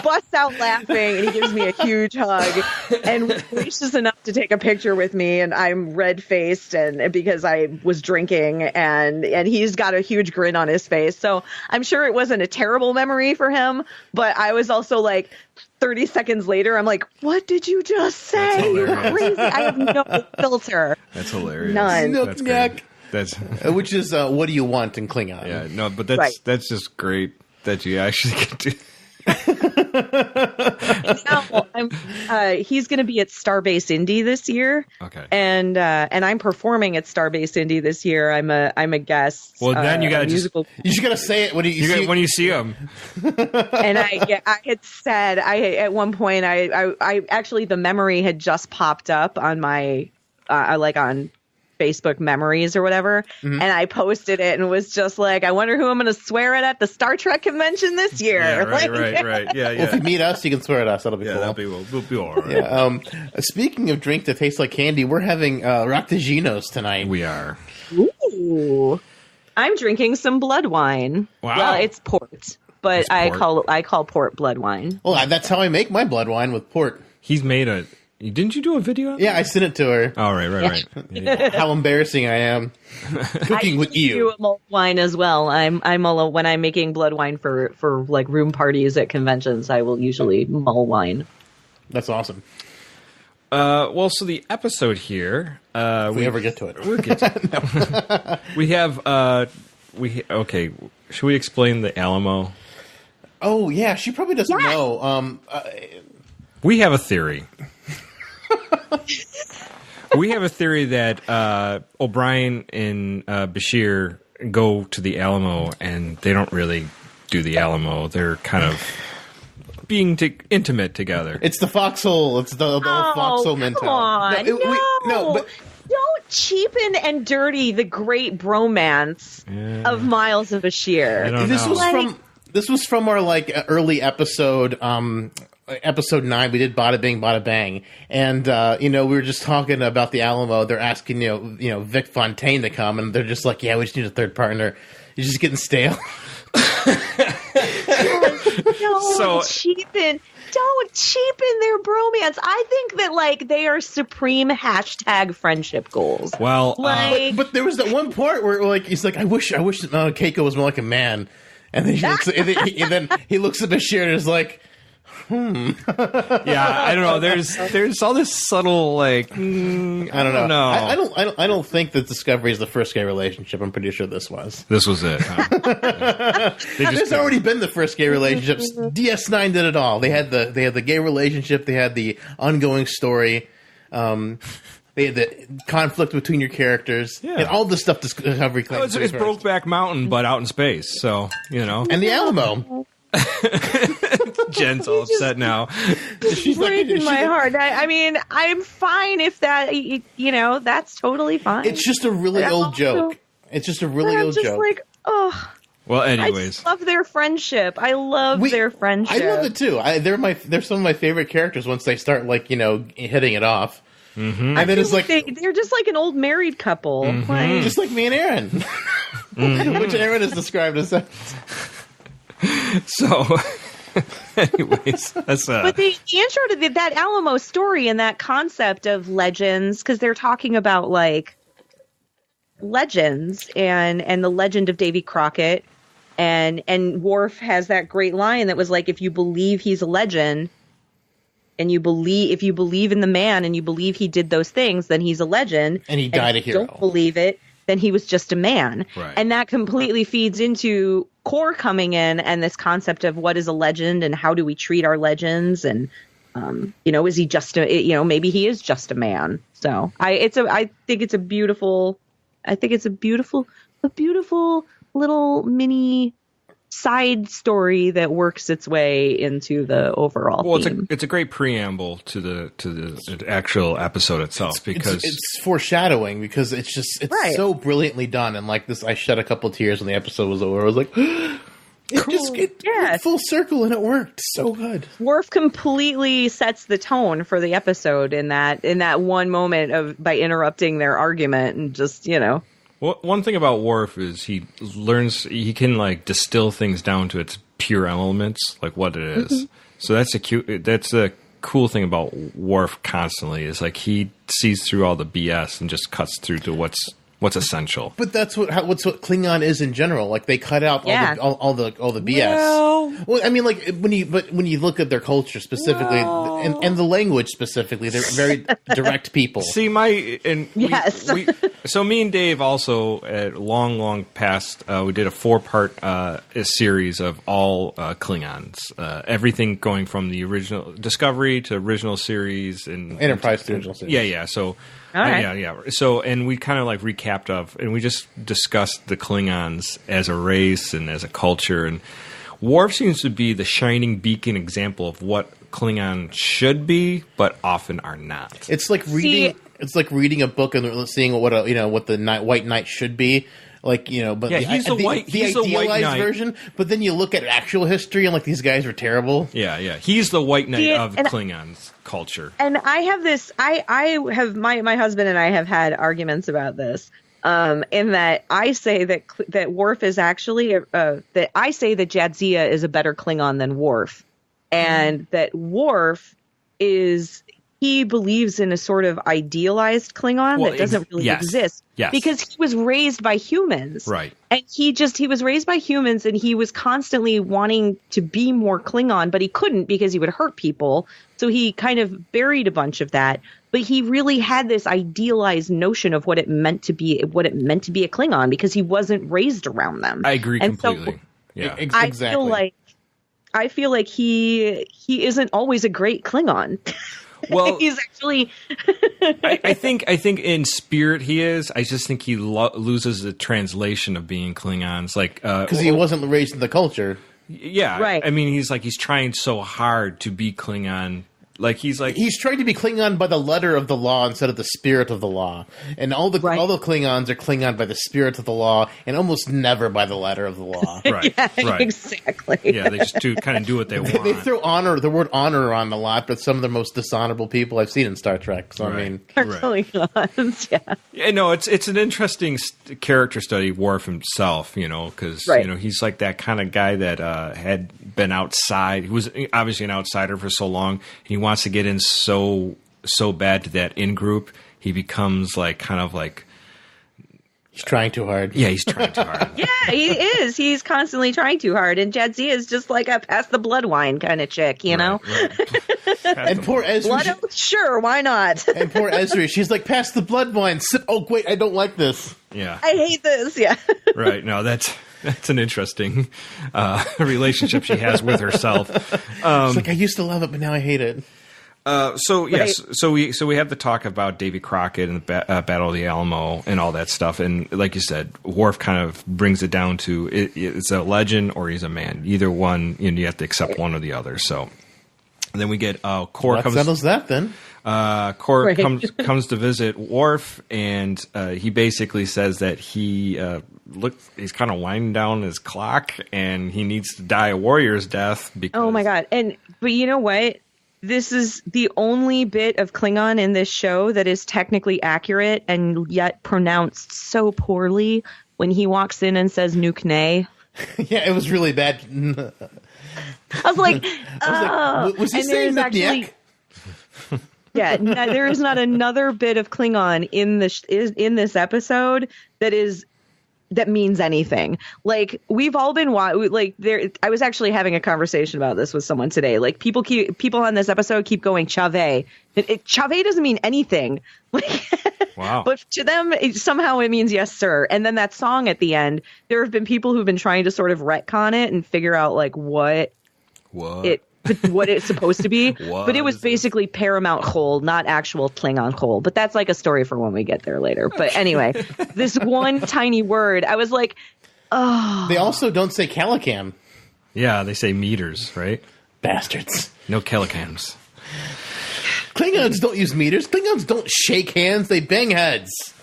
busts out laughing and he gives me a huge hug and was gracious enough to take a picture with me. And I'm red-faced and because I was drinking and he's got a huge grin on his face. So I'm sure it wasn't a terrible memory for him, but I was also like, 30 seconds later, I'm like, what did you just say? You're crazy. I have no filter. That's hilarious. None. That's great. That's Which is, what do you want in Klingon? yeah, no, but that's just great that you actually get to. Now, he's going to be at Starbase Indy this year. Okay. And I'm performing at Starbase Indy this year. I'm a guest. Well, then you got to musical. You just got to say it when you see him. And I had said at one point I actually the memory had just popped up on my on Facebook memories or whatever, and I posted it and was just like, I wonder who I'm going to swear at the Star Trek convention this year. Yeah, right. Yeah. Well, if you meet us, you can swear at us. That'll be cool. We'll be all right. Yeah. Speaking of drink that tastes like candy, we're having raktajinos tonight. We are. Ooh. I'm drinking some Bloodwine. Wow. Well, it's port, but It's port. I call port Bloodwine. Well, that's how I make my Bloodwine, with port. He's made a. Didn't you do a video? Yeah, I sent it to her. Oh, right. Yeah. How embarrassing I am cooking with I do you. mulled wine as well. When I'm making blood wine for like room parties at conventions, I will usually mull wine. That's awesome. Well, so the episode here, If we ever get to it. we'll get to it. We have okay. Should we explain the Alamo? Oh yeah, she probably doesn't know. We have a theory. We have a theory that O'Brien and Bashir go to the Alamo, and they don't really do the Alamo. They're kind of being intimate together. It's the foxhole. It's the old foxhole mentality. Come on, No, but don't cheapen and dirty the great bromance of Miles and Bashir. I don't know. This was from our early episode. Episode 9, we did Bada Bing, Bada Bang. And, we were just talking about the Alamo. They're asking, Vic Fontaine to come. And they're just like, yeah, we just need a third partner. You're just getting stale. Don't cheapen their bromance. I think that, they are supreme # friendship goals. Well, but there was that one part where, he's like, I wish Keiko was more like a man. And then he looks at Bashir and is like, yeah, I don't know. There's all this subtle I don't know. I don't think that Discovery is the first gay relationship. I'm pretty sure this was. This was it. Huh? There's already been the first gay relationships. DS9 did it all. They had the gay relationship. They had the ongoing story. They had the conflict between your characters. Yeah. And all this stuff Discovery claims. It's Brokeback Mountain, but out in space. So And the Alamo. Jen's all upset now. She's breaking my heart. I mean, I'm fine if that, that's totally fine. It's just a really old joke. It's just a really old joke. I'm just oh. Well, I anyways. just love their friendship. I love their friendship. I love it too. They're some of my favorite characters once they start hitting it off. Mm-hmm. And then it's they're just like an old married couple. Mm-hmm. Just like me and Aaron. Mm-hmm. Which Aaron has described as that. So, anyways, that's But the intro to that Alamo story and that concept of legends, because they're talking about legends and the legend of Davy Crockett, and Worf has that great line that was like, if you believe he's a legend, and you believe, if you believe in the man and you believe he did those things, then he's a legend. And he died a hero. If you don't believe it, then he was just a man. Right. And that completely feeds into Core coming in and this concept of what is a legend and how do we treat our legends, and is he just maybe he is just a man. So I think it's a beautiful little mini side story that works its way into the overall theme. It's a great preamble to the actual episode itself, because it's foreshadowing, because it's right. so brilliantly done. And like this, I shed a couple tears when the episode was over. I was like, it went full circle, and it worked so good. Worf completely sets the tone for the episode in that one moment by interrupting their argument and just, One thing about Worf is he can like distill things down to its pure elements, like what it is. Mm-hmm. So that's a cool thing about Worf constantly, is like he sees through all the BS and just cuts through to what's essential. But that's what Klingon is in general. Like they cut out all the BS. Well, I mean, like when you look at their culture specifically and the language specifically, they're very direct people. See, so me and Dave also at long past we did a 4-part series of all Klingons, everything going from the original Discovery to original series and Enterprise to original series. Yeah. So. All right. Yeah. So, and we kind of like recapped and we just discussed the Klingons as a race and as a culture. And Worf seems to be the shining beacon example of what Klingon should be, but often are not. It's like reading. It's like reading a book and seeing what the White Knight should be. Like, but he's the idealized White version. But then you look at actual history and like these guys are terrible. Yeah. He's the White Knight of Klingons culture. And I have this. I have my husband and I have had arguments about this. In that I say that Worf is actually that I say that Jadzia is a better Klingon than Worf, and that Worf he believes in a sort of idealized Klingon that doesn't really exist. Yes. Because he was raised by humans. Right. And he was raised by humans, and he was constantly wanting to be more Klingon, but he couldn't because he would hurt people. So he kind of buried a bunch of that. But he really had this idealized notion of what it meant to be a Klingon, because he wasn't raised around them. I agree completely. So, yeah. Exactly. I feel like he isn't always a great Klingon. Well, he's actually. I think in spirit he is. I just think he loses the translation of being Klingons, like because he wasn't raised in the culture. Yeah, right. I mean, he's trying so hard to be Klingon. Like he's trying to be Klingon by the letter of the law instead of the spirit of the law. And all the Klingons are Klingon by the spirit of the law and almost never by the letter of the law. Right. Right. Exactly. Yeah, they just do what they want. They throw the word honor around a lot, but some of the most dishonorable people I've seen in Star Trek. So I mean, Klingons, yeah. Yeah, no, it's an interesting character study, Worf himself, because he's like that kind of guy that had been outside. He was obviously an outsider for so long. He wants to get in so bad to that in group. He becomes he's trying too hard. Yeah, he's trying too hard. Yeah, he is. He's constantly trying too hard. And Jadzia is just like a pass the Bloodwine kind of chick, know? Right. And poor Ezra. Sure, why not? And poor Ezra, she's like, pass the Bloodwine. Sip. Oh, wait, I don't like this. Yeah. I hate this, yeah. Right, no, that's an interesting relationship she has with herself. It's like, I used to love it, but now I hate it. So we have the talk about Davy Crockett and the Battle of the Alamo and all that stuff, and like you said, Worf kind of brings it down to it's a legend or he's a man. Either one, you have to accept one or the other. So and then we get Core comes. Settles that then. Core comes to visit Worf, and he basically says that he's kind of winding down his clock, and he needs to die a warrior's death. Because, oh my god! But you know what? This is the only bit of Klingon in this show that is technically accurate and yet pronounced so poorly when he walks in and says Nuke Nay. Yeah, it was really bad. I was like, was he saying Nuke? Yeah, there is not another bit of Klingon in this episode that is that means anything. Like, we've all been like there. I was actually having a conversation about this with someone today. Like, people on this episode keep going Chave. Chave doesn't mean anything. Like, wow. But to them, somehow it means yes, sir. And then that song at the end, there have been people who've been trying to sort of retcon it and figure out like what it's supposed to be. But it was basically Paramount Chol, not actual Klingon Chol. But that's like a story for when we get there later. But anyway, this one tiny word, I was like, oh. They also don't say Calicam. Yeah, they say meters, right? Bastards. No Calicams. Klingons don't use meters. Klingons don't shake hands. They bang heads.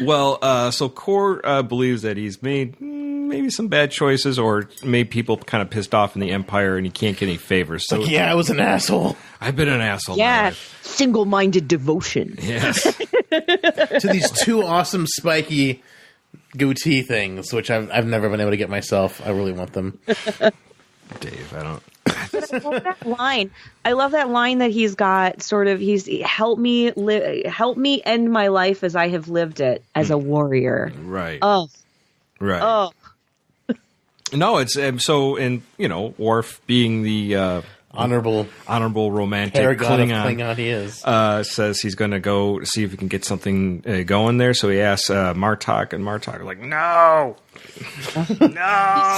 Well, so Kor believes that he's made maybe some bad choices or made people kind of pissed off in the Empire and he can't get any favors. So like, yeah, I was an asshole. I've been an asshole. Yeah, single-minded devotion. Yes. To these two awesome spiky goatee things, which I've never been able to get myself. I really want them. Dave, I don't... I love that line. I love that line that he's got. Sort of, he's help me end my life as I have lived it as a warrior. Right. Oh, right. Oh. No, it's so, and Worf being the honorable romantic Klingon he is, says he's going to go see if he can get something going there. So he asks Martok, and Martok is like, no.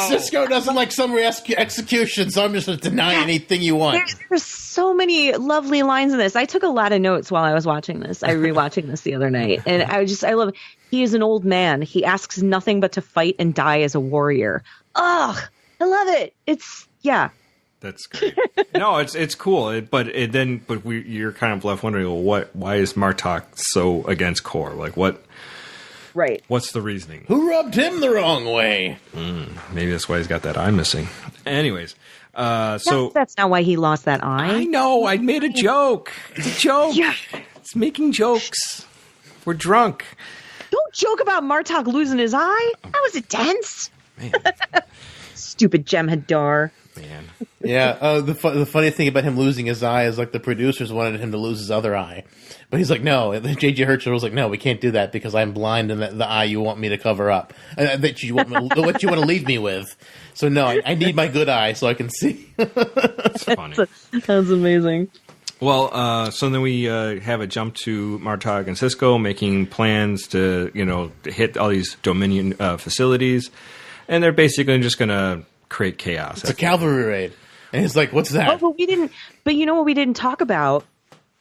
Cisco doesn't like summary execution, so I'm just going to deny anything you want. There's so many lovely lines in this. I took a lot of notes while I was watching this. I rewatching this the other night, and I love. He is an old man. He asks nothing but to fight and die as a warrior. Ugh, I love it. That's great. No, it's cool. But you're kind of left wondering, well, why is Martok so against Kor? Like what? Right. What's the reasoning? Who rubbed him the wrong way? Maybe that's why he's got that eye missing. Anyways, so that's not why he lost that eye. I know. I made a joke. It's a joke. Yeah. It's making jokes. We're drunk. Don't joke about Martok losing his eye. That was intense. Man. Stupid Jem'Hadar. Man. Yeah. The funny thing about him losing his eye is like the producers wanted him to lose his other eye. But he's like, no. J.J. Hertzler was like, no, we can't do that because I'm blind and the eye you want me to cover up. That you want what you want to leave me with. So no, I need my good eye so I can see. That's funny. That's amazing. Well, so then we have a jump to Martok and Cisco making plans to hit all these Dominion facilities, and they're basically just going to create chaos. It's a cavalry raid, and he's like, "What's that?" Oh, but we didn't. But you know what we didn't talk about?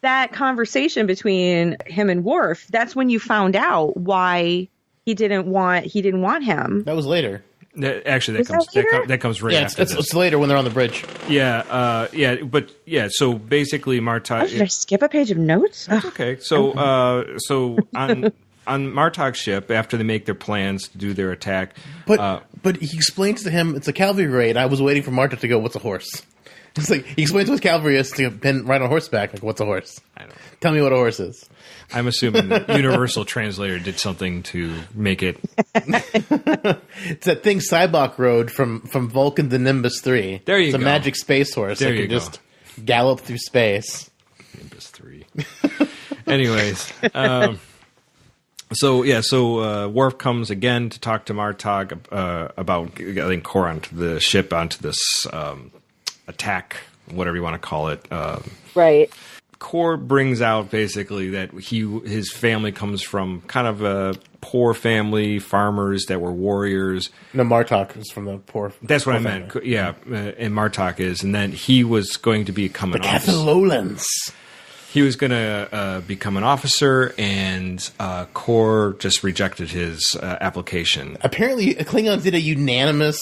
That conversation between him and Worf. That's when you found out why he didn't want him. That was later. Actually, that comes right after this. It's later when they're on the bridge. So basically, Martok. Did I skip a page of notes? That's okay. So on Martok's ship, after they make their plans to do their attack, but he explains to him it's a cavalry raid. I was waiting for Martok to go, "What's a horse?" It's like he explains what cavalry is to ride on horseback. Like, what's a horse? I don't know. Tell me what a horse is. I'm assuming the Universal Translator did something to make it. It's that thing Cybok rode from Vulcan to Nimbus 3. There you go. It's a go. magic space horse that can just gallop through space. Nimbus 3. Anyways. So Worf comes again to talk to Martok about getting Kor onto the ship, onto this attack, whatever you want to call it. Right. Kor brings out basically that his family comes from kind of a poor family, farmers that were warriors. No, Martok is from the poor. That's what I meant. Yeah, and Martok is, and then he was going to become an officer. The Cathalolans. He was going to become an officer, and Kor just rejected his application. Apparently, Klingons did a unanimous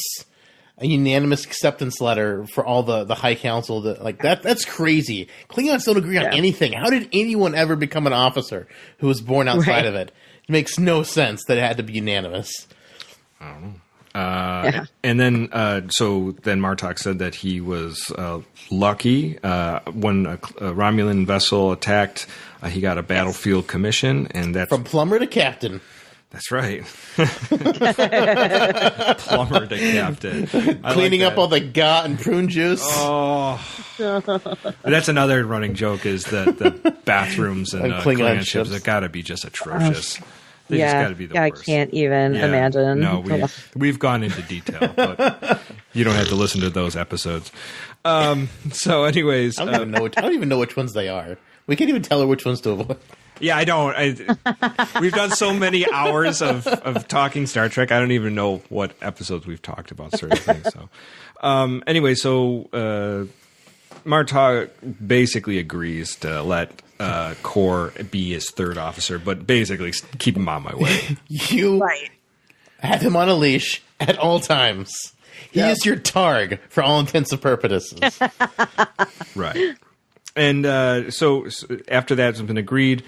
acceptance letter for all the High Council. That's crazy. Klingons don't agree on anything. How did anyone ever become an officer who was born outside of it? It makes no sense that it had to be unanimous. I don't know. And then Martok said that he was lucky when a Romulan vessel attacked. He got a battlefield commission, and that's from plumber to captain. That's right. Plumber to captain. Cleaning up all the got and prune juice. Oh. That's another running joke is that the bathrooms and Klingon ships have got to be just atrocious. They just got to be the worst. I can't even imagine. No, we've gone into detail, but you don't have to listen to those episodes. So, anyways, I don't even know which ones they are. We can't even tell her which ones to avoid. Yeah, I don't. We've done so many hours of talking Star Trek. I don't even know what episodes we've talked about certain things. So, anyway, so Martok basically agrees to let Kor be his third officer, but basically keep him on my way. You have him on a leash at all times. He is your targ for all intents and purposes. Right. And so after that's been agreed,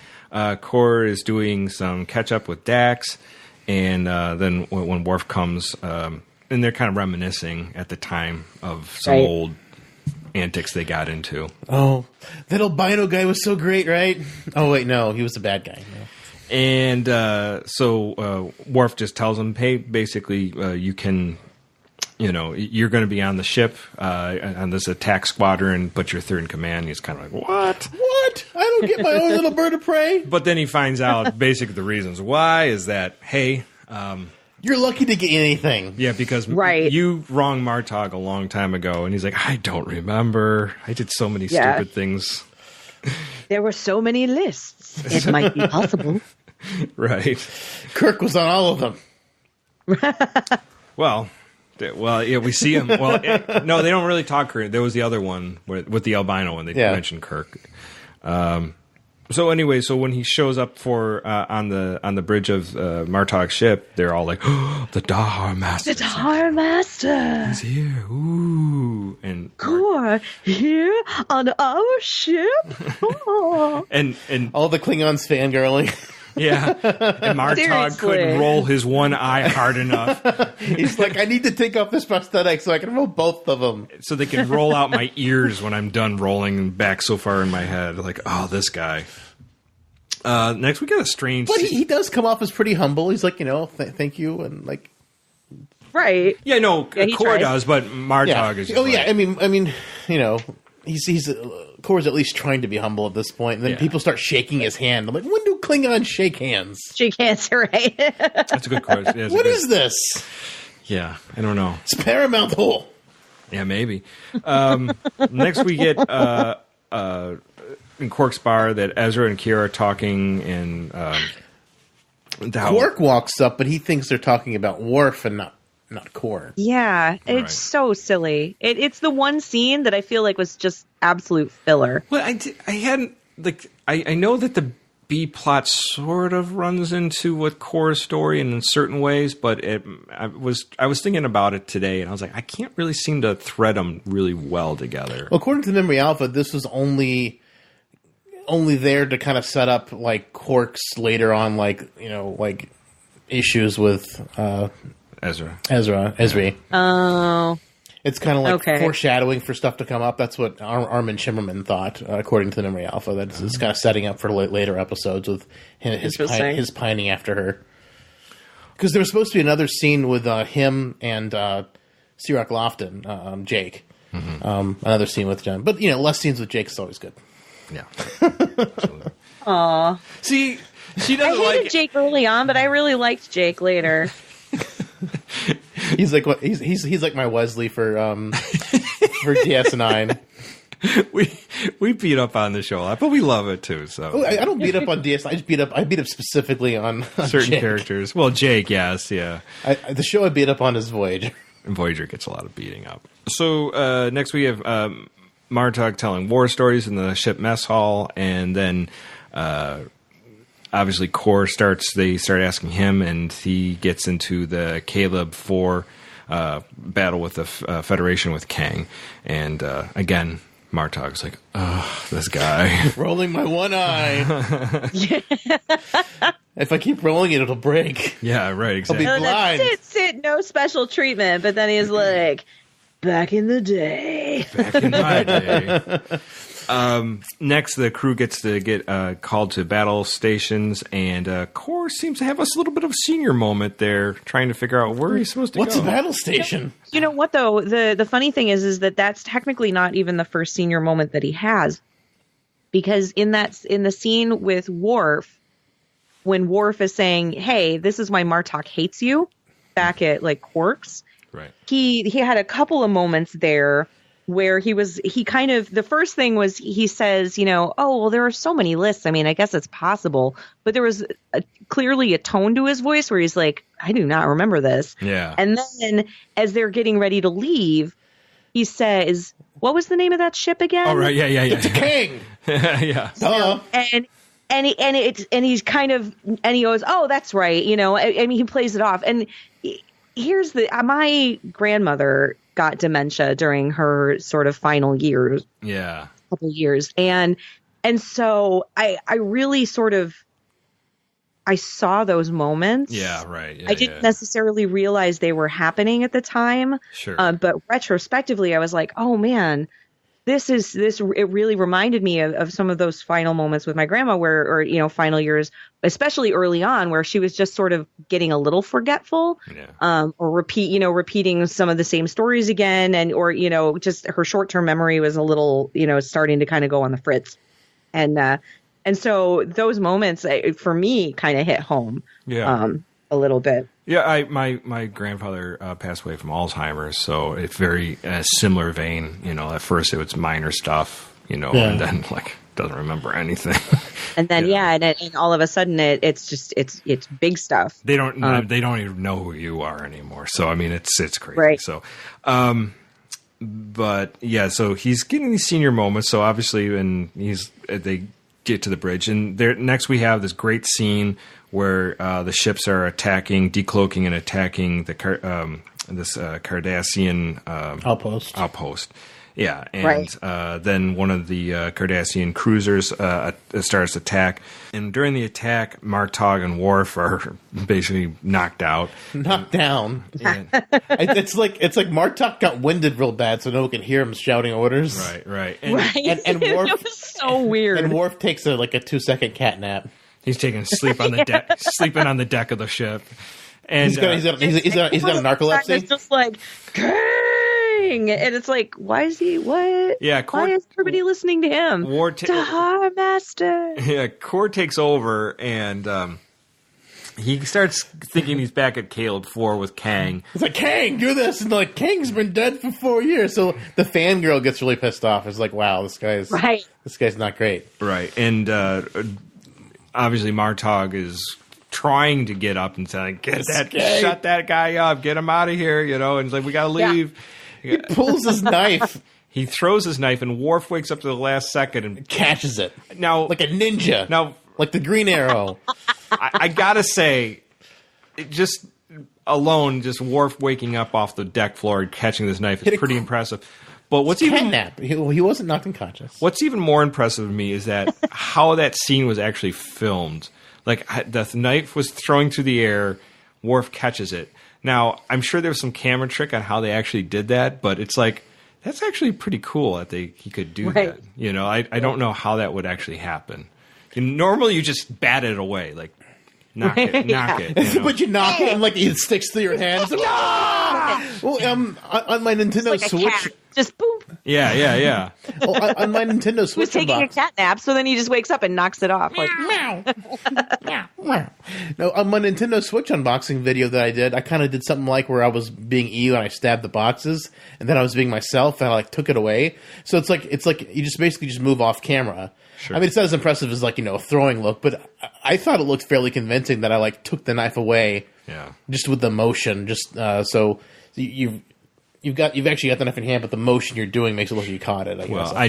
Kor is doing some catch up with Dax, and then when Worf comes, and they're kind of reminiscing at the time of some old antics they got into. Oh, that albino guy was so great, right? Oh wait, no, he was a bad guy. No. And so Worf just tells him, "Hey, basically, you can." You're going to be on the ship on this attack squadron, but you're third in command. He's kind of like, what? What? I don't get my own little bird of prey. But then he finds out basically the reasons why is that, hey... you're lucky to get anything. Yeah, because you wronged Martok a long time ago. And he's like, I don't remember. I did so many stupid things. There were so many lists. It might be possible. Right. Kirk was on all of them. Well, yeah, we see him. Well, no, they don't really talk Kirk. There was the other one with the albino when they mentioned Kirk. So anyway, so when he shows up for on the bridge of Martok's ship, they're all like, oh, "The Dahar Master! The Dahar Master! He's here! Ooh!" And Kor here on our ship. Oh. and all the Klingons fangirling. Yeah, and Martok couldn't roll his one eye hard enough. He's like, I need to take off this prosthetic so I can roll both of them. So they can roll out my ears when I'm done rolling back so far in my head. Like, oh, this guy. Next, we got a strange... But he does come off as pretty humble. He's like, thank you, and like... Right. Yeah, no, Kor does, but Martok is... Oh, yeah, I mean, he's Kor's at least trying to be humble at this point, and then people start shaking his hand. I'm like, when do Klingons shake hands? Shake hands, right? That's a good question. Yeah, what is this? Yeah, I don't know. It's Paramount Hole. Yeah, maybe. Next, we get in Quark's bar that Ezra and Kira are talking, and Quark walks up, but he thinks they're talking about Worf and not Kor. Yeah, it's so silly. It's the one scene that I feel like was just absolute filler. Well, I hadn't I know that the B plot sort of runs into with Kor's story in certain ways, but I was thinking about it today, and I was like, I can't really seem to thread them really well together. Well, according to Memory Alpha, this was only there to kind of set up like Quark's later on, like issues with Ezra. Oh. It's kind of like foreshadowing for stuff to come up. That's what Armin Shimmerman thought, according to the Memory Alpha. That it's kind of setting up for later episodes with his pining after her. Because there was supposed to be another scene with him and Sirach Lofton, Jake. Mm-hmm. Another scene with Jen. But, less scenes with Jake is always good. Yeah. Aw. See, she doesn't I hated Jake early on, but I really liked Jake later. He's like he's like my Wesley for DS9. We beat up on the show a lot, but we love it too. So I don't beat up on DS9. I beat up specifically on certain Jake. characters. Well, Jake, yes, yeah. The show I beat up on is Voyager. And Voyager gets a lot of beating up. So next we have Martok telling war stories in the ship mess hall, and then obviously they start asking him, and he gets into the Caleb 4 battle with the Federation with Kang, and again Martok's like, oh, this guy. Rolling my one eye. If I keep rolling it, it'll break. Yeah, right, exactly. I'll be blind. Sit, no special treatment. But then he's like, back in the day. Back in my day. Next, the crew gets to get called to battle stations, and Kor seems to have a little bit of a senior moment there, trying to figure out where he's supposed to What's go. a battle station? You know what, though? The funny thing is that that's technically not even the first senior moment that he has, because in the scene with Worf, when Worf is saying, "Hey, this is why Martok hates you," back at like Quark's, Right. He had a couple of moments there where he kind of, the first thing was he says, oh, well, there are so many lists. I mean, I guess it's possible, but there was clearly a tone to his voice where he's like, I do not remember this. Yeah. And then as they're getting ready to leave, he says, what was the name of that ship again? Oh, right. Yeah. It's a king. Yeah. And he's kind of, and he goes, oh, that's right. I mean, he plays it off. And here's my grandmother got dementia during her sort of final years. Yeah. Couple years. And so I really sort of, I saw those moments. Yeah, right. Yeah, I didn't necessarily realize they were happening at the time. Sure. But retrospectively, I was like, oh man, it really reminded me of some of those final moments with my grandma or final years, especially early on, where she was just sort of getting a little forgetful, or repeating some of the same stories again. or just her short-term memory was a little, starting to kind of go on the fritz. And so those moments for me kind of hit home. Yeah. A little bit. Yeah, my grandfather passed away from Alzheimer's, so it's very similar vein. At first it was minor stuff, and then like doesn't remember anything. And then and all of a sudden it's big stuff. They don't even know who you are anymore. So I mean it's crazy. Right. So, but yeah, so he's getting these senior moments. So obviously, when they get to the bridge, and next we have this great scene where the ships are decloaking and attacking this Cardassian outpost. Yeah, and then one of the Cardassian cruisers starts to attack, and during the attack, Martok and Worf are basically knocked out. Knocked down. It's like Martok got winded real bad, so no one can hear him shouting orders. Right. And Worf, it was so weird. And Worf takes a 2-second cat nap. He's taking sleeping on the deck of the ship, and he's got a narcolepsy. It's just like, Kang! And it's like, why is he? What? Yeah, why is everybody listening to him? Tahar Master. Yeah, Core takes over, and he starts thinking he's back at Caleb 4 with Kang. It's like, Kang, do this, and like Kang's been dead for 4 years. So the fangirl gets really pissed off. It's like, wow, this guy's not great. Right, and obviously Martok is trying to get up and say, shut that guy up, get him out of here, and it's like, we gotta leave. He pulls his knife. He throws his knife, and Worf wakes up to the last second and catches it. Now, like a ninja. Now, like the Green Arrow. I gotta say, just Worf waking up off the deck floor and catching this knife is pretty impressive. But what's he wasn't knocked unconscious. What's even more impressive to me is that how that scene was actually filmed. Like, the knife was throwing through the air, Worf catches it. Now, I'm sure there was some camera trick on how they actually did that, but it's like, that's actually pretty cool that he could do that. I don't know how that would actually happen. Normally, you just bat it away, like, knock it. But you knock it and like it sticks through your hand. It's like, well, on my Nintendo Switch, cat. Just boom. Yeah. Well, on my Nintendo Switch, he was taking a cat nap, so then he just wakes up and knocks it off. Like, meow. No, on my Nintendo Switch unboxing video that I did, I kind of did something like where I was being EU and I stabbed the boxes, and then I was being myself and I took it away. So it's like you just basically move off camera. Sure. I mean, it's not as impressive as a throwing look, but I thought it looked fairly convincing that I took the knife away, just with the motion. So you've actually got the knife in hand, but the motion you're doing makes it look like you caught it. I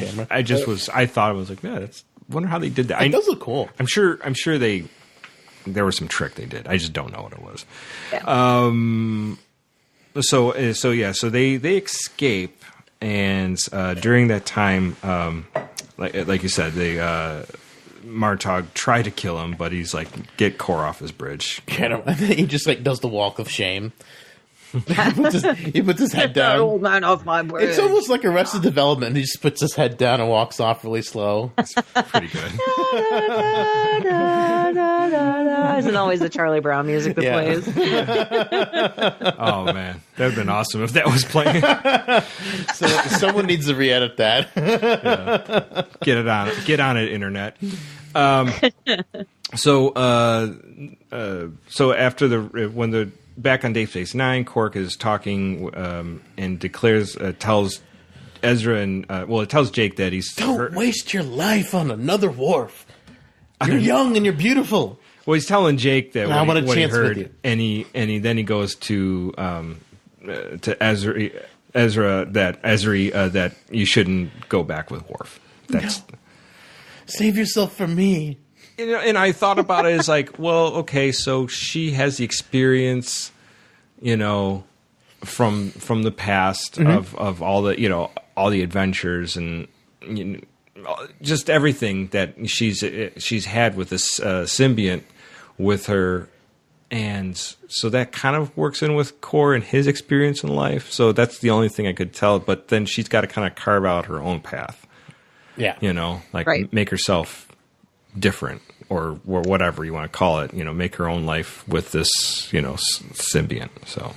thought it was like, yeah, wonder how they did that. It does look cool. I'm sure there was some trick they did. I just don't know what it was. Yeah. So they escape, and during that time, like you said, Martok tried to kill him, but he's like, get Core off his bridge. Get him. And then he just does the walk of shame. He puts his head down. Old man off my bridge. It's almost like Arrested Development. He just puts his head down and walks off really slow. It's pretty good. Isn't always the Charlie Brown music that plays. Oh man, that would have been awesome if that was playing. So someone needs to re-edit that. Get on it, internet. So after when they're back on Deep Space Nine, Quark is talking and tells Ezra and it tells Jake that he's don't waste your life on another Worf. You're young and you're beautiful. Well, he's telling Jake that what he heard, with you. and then he goes to Ezra that you shouldn't go back with Worf. That's save yourself for me. And I thought about it as like, well, okay, so she has the experience, from the past of all the all the adventures and just everything that she's had with this symbiont with her, and so that kind of works in with Core and his experience in life. So that's the only thing I could tell. But then she's got to kind of carve out her own path. Yeah, make herself different or whatever you want to call it. Make her own life with this symbiont. So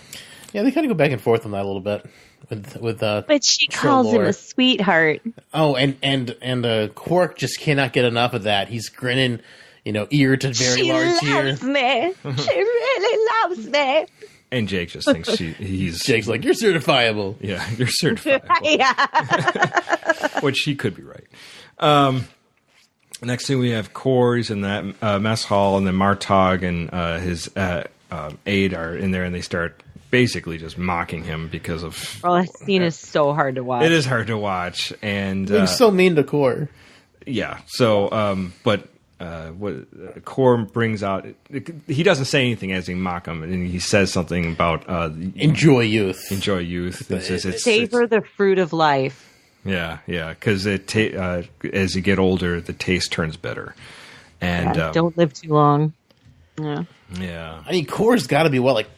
yeah, they kind of go back and forth on that a little bit. But she calls him a sweetheart. Oh, and Quark just cannot get enough of that. He's grinning, ear to very large ear. She loves me. She really loves me. And Jake just thinks Jake's like, you're certifiable. Yeah, you're certifiable. Yeah. Which he could be right. Next thing we have Corey's in that mess hall, and then Martog and his aide are in there, and they start basically just mocking him because of... Well, that scene is so hard to watch. It is hard to watch, and... He's so mean to Core. Yeah, so, what Core brings out... He doesn't say anything as he mock him, and he says something about... enjoy youth. Enjoy youth. Savor the fruit of life. Yeah, because as you get older, the taste turns bitter. And don't live too long. Yeah. Yeah. I mean, Core's got to be like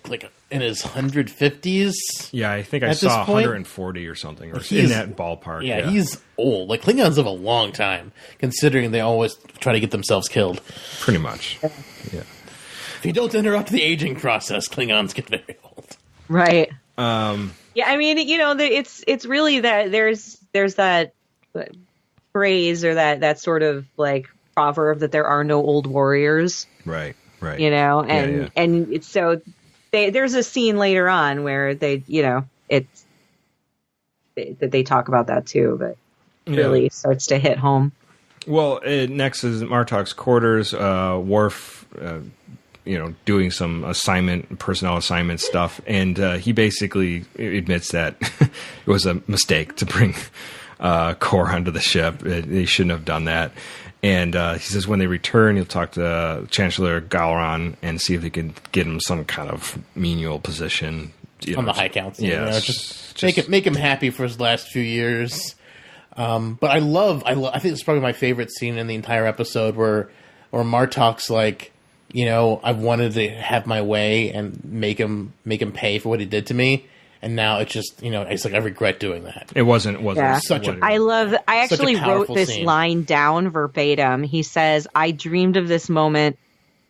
in his 150s. Yeah, I think I saw 140 or something, or in that ballpark. Yeah, he's old. Like, Klingons live a long time, considering they always try to get themselves killed. Pretty much. Yeah. If you don't interrupt the aging process, Klingons get very old. Right. Yeah, I mean, it's really that there's that phrase or that sort of like proverb that there are no old warriors. Right. And it's so there's a scene later on where they talk about that too, but really starts to hit home. Well, next is Martok's quarters. Worf, doing some personnel assignment stuff, and he basically admits that it was a mistake to bring Core onto the ship. They shouldn't have done that. And he says when they return, he'll talk to Chancellor Gowron and see if he can get him some kind of menial position on the High Council. Yeah, just make him happy for his last few years. But I think it's probably my favorite scene in the entire episode where Martok's like, I've wanted to have my way and make him pay for what he did to me. And now it's just, it's like, I regret doing that. It wasn't such a... I actually wrote this scene. line down verbatim. He says, I dreamed of this moment.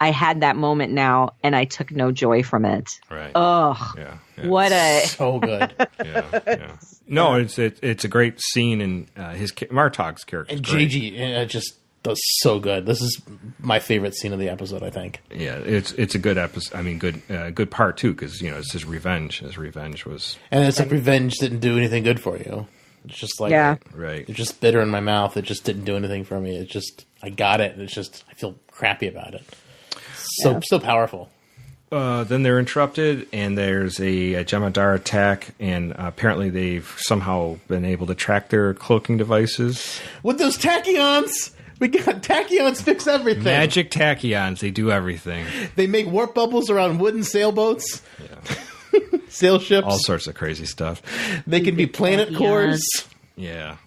I had that moment now, and I took no joy from it. Right. Oh, yeah. What a... So good. Yeah. No, it's a great scene, and Martok's character. And JG just does so good. This is my favorite scene of the episode, I think. Yeah, it's a good episode. I mean, good part too, because it's his revenge. His revenge was, and it's like revenge didn't do anything good for you. It's just like right. It's just bitter in my mouth. It just didn't do anything for me. It just I got it. And it's just I feel crappy about it. So powerful. Then they're interrupted, and there's a Jemadar attack, and apparently they've somehow been able to track their cloaking devices with those tachyons. We got tachyons fix everything. Magic tachyons, they do everything. They make warp bubbles around wooden sailboats. Yeah. Sail ships. All sorts of crazy stuff. They can be planet cores. Yeah.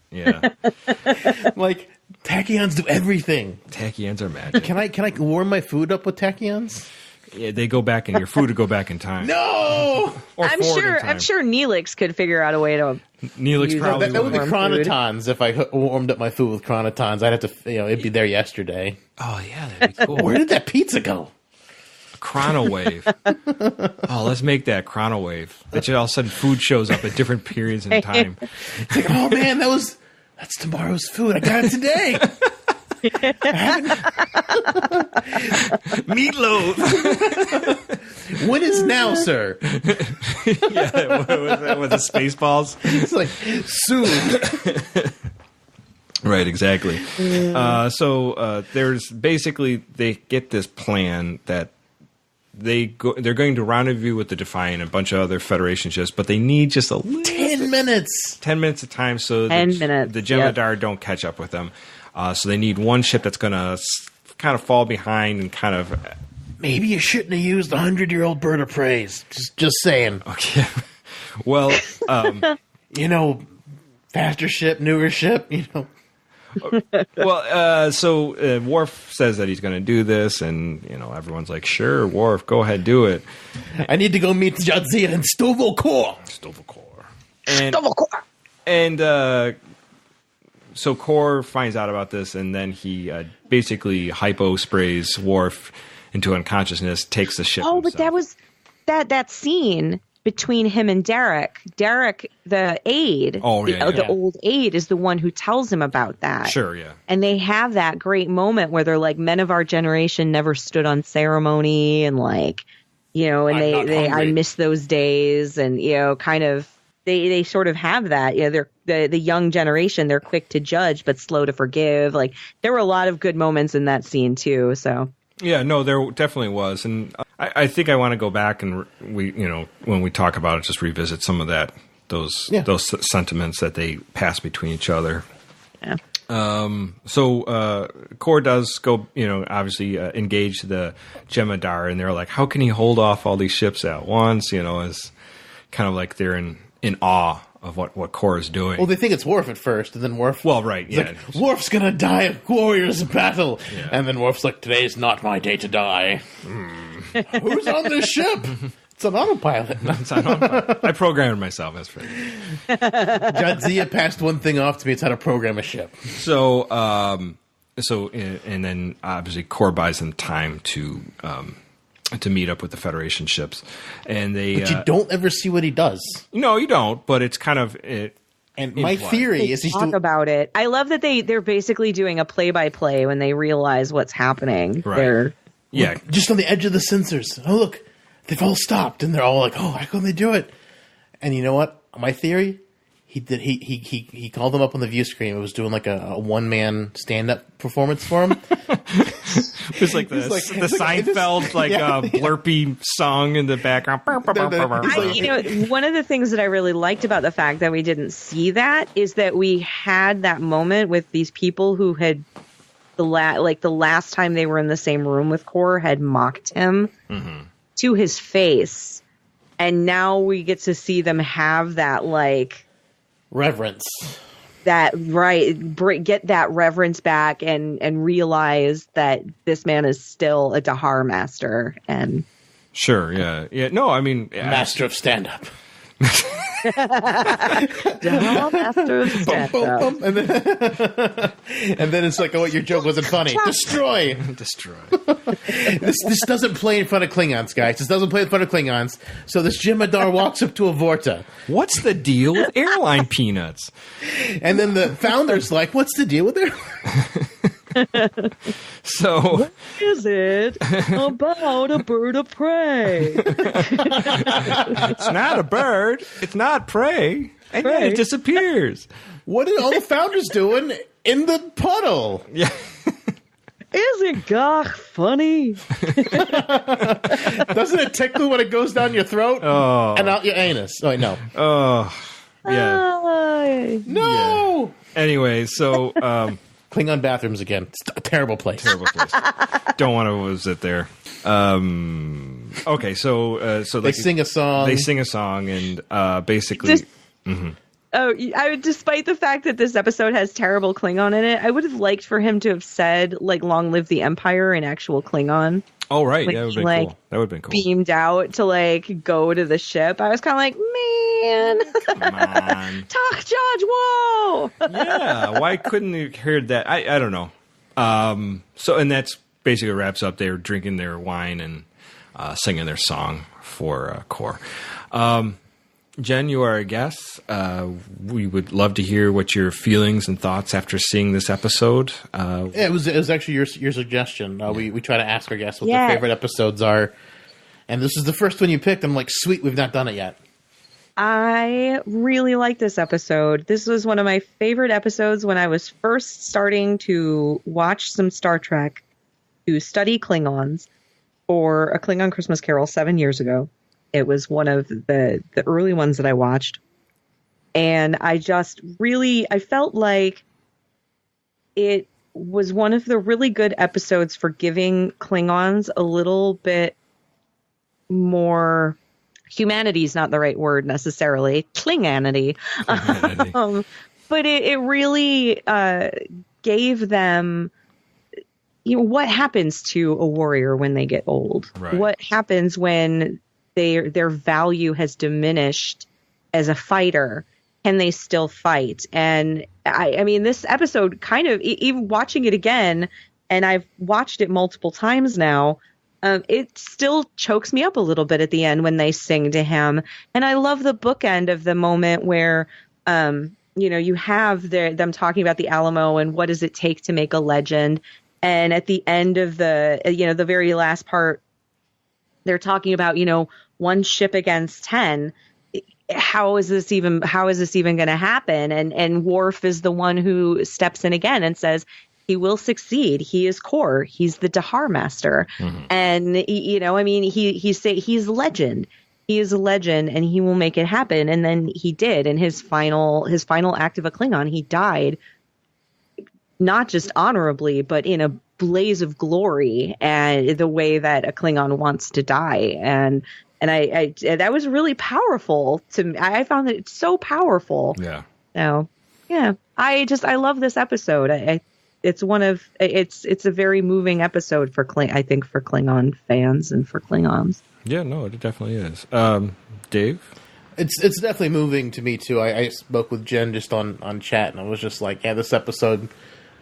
Like, tachyons do everything. Tachyons are magic. Can I warm my food up with tachyons? Yeah, they go back in your food to go back in time. No! I'm sure Neelix could figure out a way to... Neelix probably that would be chronotons. If I warmed up my food with chronotons, I'd have to, it'd be there yesterday. Oh, yeah, that'd be cool. Where did that pizza go? Chronowave. Let's make that chronowave. That all of a sudden food shows up at different periods in time. It's like, oh man, that's tomorrow's food. I got it today. Meatloaf. When is now, sir? Yeah, with the Spaceballs. It's like, soon. Right, exactly. So there's basically, they get this plan that they're going to rendezvous with the Defiant and a bunch of other Federation ships, but they need just a little 10 minutes. 10 minutes of time so 10 minutes, the Jemadar don't catch up with them. So they need one ship that's going to kind of fall behind and kind of... Maybe you shouldn't have used the 100-year-old bird of praise. Just saying. Okay. Well... faster ship, newer ship, Well, so Worf says that he's going to do this, and everyone's like, "Sure, Worf, go ahead, do it." I need to go meet Jadzia and Stovall. And so Kor finds out about this, and then he basically hypo sprays Worf into unconsciousness, takes the ship. Oh, himself. but that was that scene between him and Derek. Derek, the aide, the old aide, is the one who tells him about that. Sure, yeah. And they have that great moment where they're like, men of our generation never stood on ceremony, and like, I miss those days, and kind of they sort of have that. They're the young generation. They're quick to judge but slow to forgive. Like, there were a lot of good moments in that scene too. So. Yeah, no, there definitely was, and I think I want to go back and when we talk about it, just revisit some of those sentiments that they pass between each other. Yeah. So Kor does go, obviously engage the Jemadar, and they're like, how can he hold off all these ships at once? As kind of like they're in awe of what Kor is doing. Well, they think it's Worf at first, and then Worf... Well, right, yeah. Like, Worf's gonna die of warriors battle! Yeah. And then Worf's like, today's not my day to die. Who's on this ship? It's an autopilot. I programmed myself, as for Jadzia passed one thing off to me, it's how to program a ship. So, and then obviously Kor buys them time to meet up with the Federation ships, and but you don't ever see what he does. No, you don't. But it's kind of And my theory is he's talk about it. I love that they're basically doing a play-by-play when they realize what's happening. Right. They're just on the edge of the sensors. Oh, look, they've all stopped, and they're all like, "Oh, how come they do it?" And you know what? My theory. He called them up on the view screen. It was doing like a one-man stand-up performance for him. It was like the Seinfeld blurpy song in the background. One of the things that I really liked about the fact that we didn't see that is that we had that moment with these people who had the last time they were in the same room with Kor had mocked him to his face, and now we get to see them have that reverence. That get that reverence back and realize that this man is still a Dahar master. And sure, yeah. No, I mean, master of stand up. Dahar master of stand up. And then it's like, oh, your joke wasn't funny. Destroy. This doesn't play in front of Klingons, guys. This doesn't play in front of Klingons. So this Jemadar walks up to a Vorta. What's the deal with airline peanuts? And then the founder's like, what's the deal with airline? So what is it about a bird of prey? It's not a bird. It's not prey. And then it disappears. What are all the founders doing in the puddle? Yeah. Isn't gach funny? Doesn't it tickle when it goes down your throat and out your anus? Oh, wait, no. Oh, yeah. No. Yeah. Anyway, so Klingon bathrooms again. It's a terrible place. Don't want to visit there. Okay, so they sing a song. They sing a song, and basically. Despite the fact that this episode has terrible Klingon in it, I would have liked for him to have said, "Long live the Empire" in actual Klingon. Oh, right. That would have been cool. That would have been cool. Beamed out to go to the ship. I was kind of like, man, come on, talk, Judge. Whoa. Yeah, why couldn't you hear that? I don't know. And that's basically wraps up. They're drinking their wine and singing their song for Kor. Jen, you are a guest. We would love to hear what your feelings and thoughts after seeing this episode. It was actually your suggestion. We try to ask our guests what their favorite episodes are, and this is the first one you picked. I'm like, sweet, we've not done it yet. I really like this episode. This was one of my favorite episodes when I was first starting to watch some Star Trek, to study Klingons for A Klingon Christmas Carol 7 years ago. It was one of the early ones that I watched. And I felt like it was one of the really good episodes for giving Klingons a little bit more... Humanity is not the right word necessarily. Klinganity. But it really gave them, what happens to a warrior when they get old? Right. What happens when their value has diminished as a fighter? Can they still fight? And I mean, this episode kind of, even watching it again, and I've watched it multiple times now, it still chokes me up a little bit at the end when they sing to him. And I love the bookend of the moment where, you have them talking about the Alamo and what does it take to make a legend. And at the end of the very last part, they're talking about, one ship against 10. How is this even going to happen? And Worf is the one who steps in again and says, he will succeed. He is core. He's the Dahar master. Mm-hmm. And, he's legend. He is a legend and he will make it happen. And then he did. In his final act of a Klingon, he died not just honorably, but in a blaze of glory, and the way that a Klingon wants to die. And I that was really powerful to me. I found that it's so powerful. Yeah. So, yeah, I love this episode. It's a very moving episode for Klingon fans and for Klingons. Yeah, no, it definitely is. Dave? It's definitely moving to me too. I spoke with Jen just on chat, and I was just like, yeah, this episode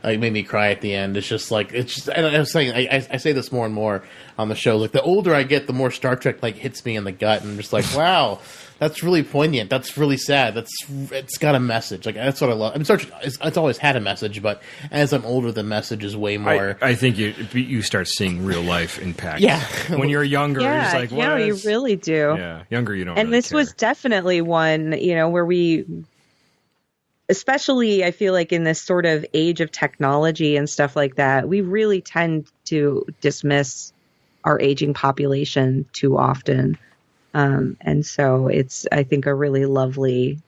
made me cry at the end. It's just like, and I was saying, I say this more and more on the show. Like, the older I get, the more Star Trek hits me in the gut, and I'm just like, wow, that's really poignant. That's really sad. It's got a message. That's what I love. I mean, Star Trek, it's always had a message, but as I'm older, the message is way more. I think you start seeing real life impact. Yeah. When you're younger, you're just like, what you really do. Yeah, younger, you don't. And really this care. was definitely one, where we, especially I feel like in this sort of age of technology and stuff like that, we really tend to dismiss our aging population too often. And so it's, I think, a really lovely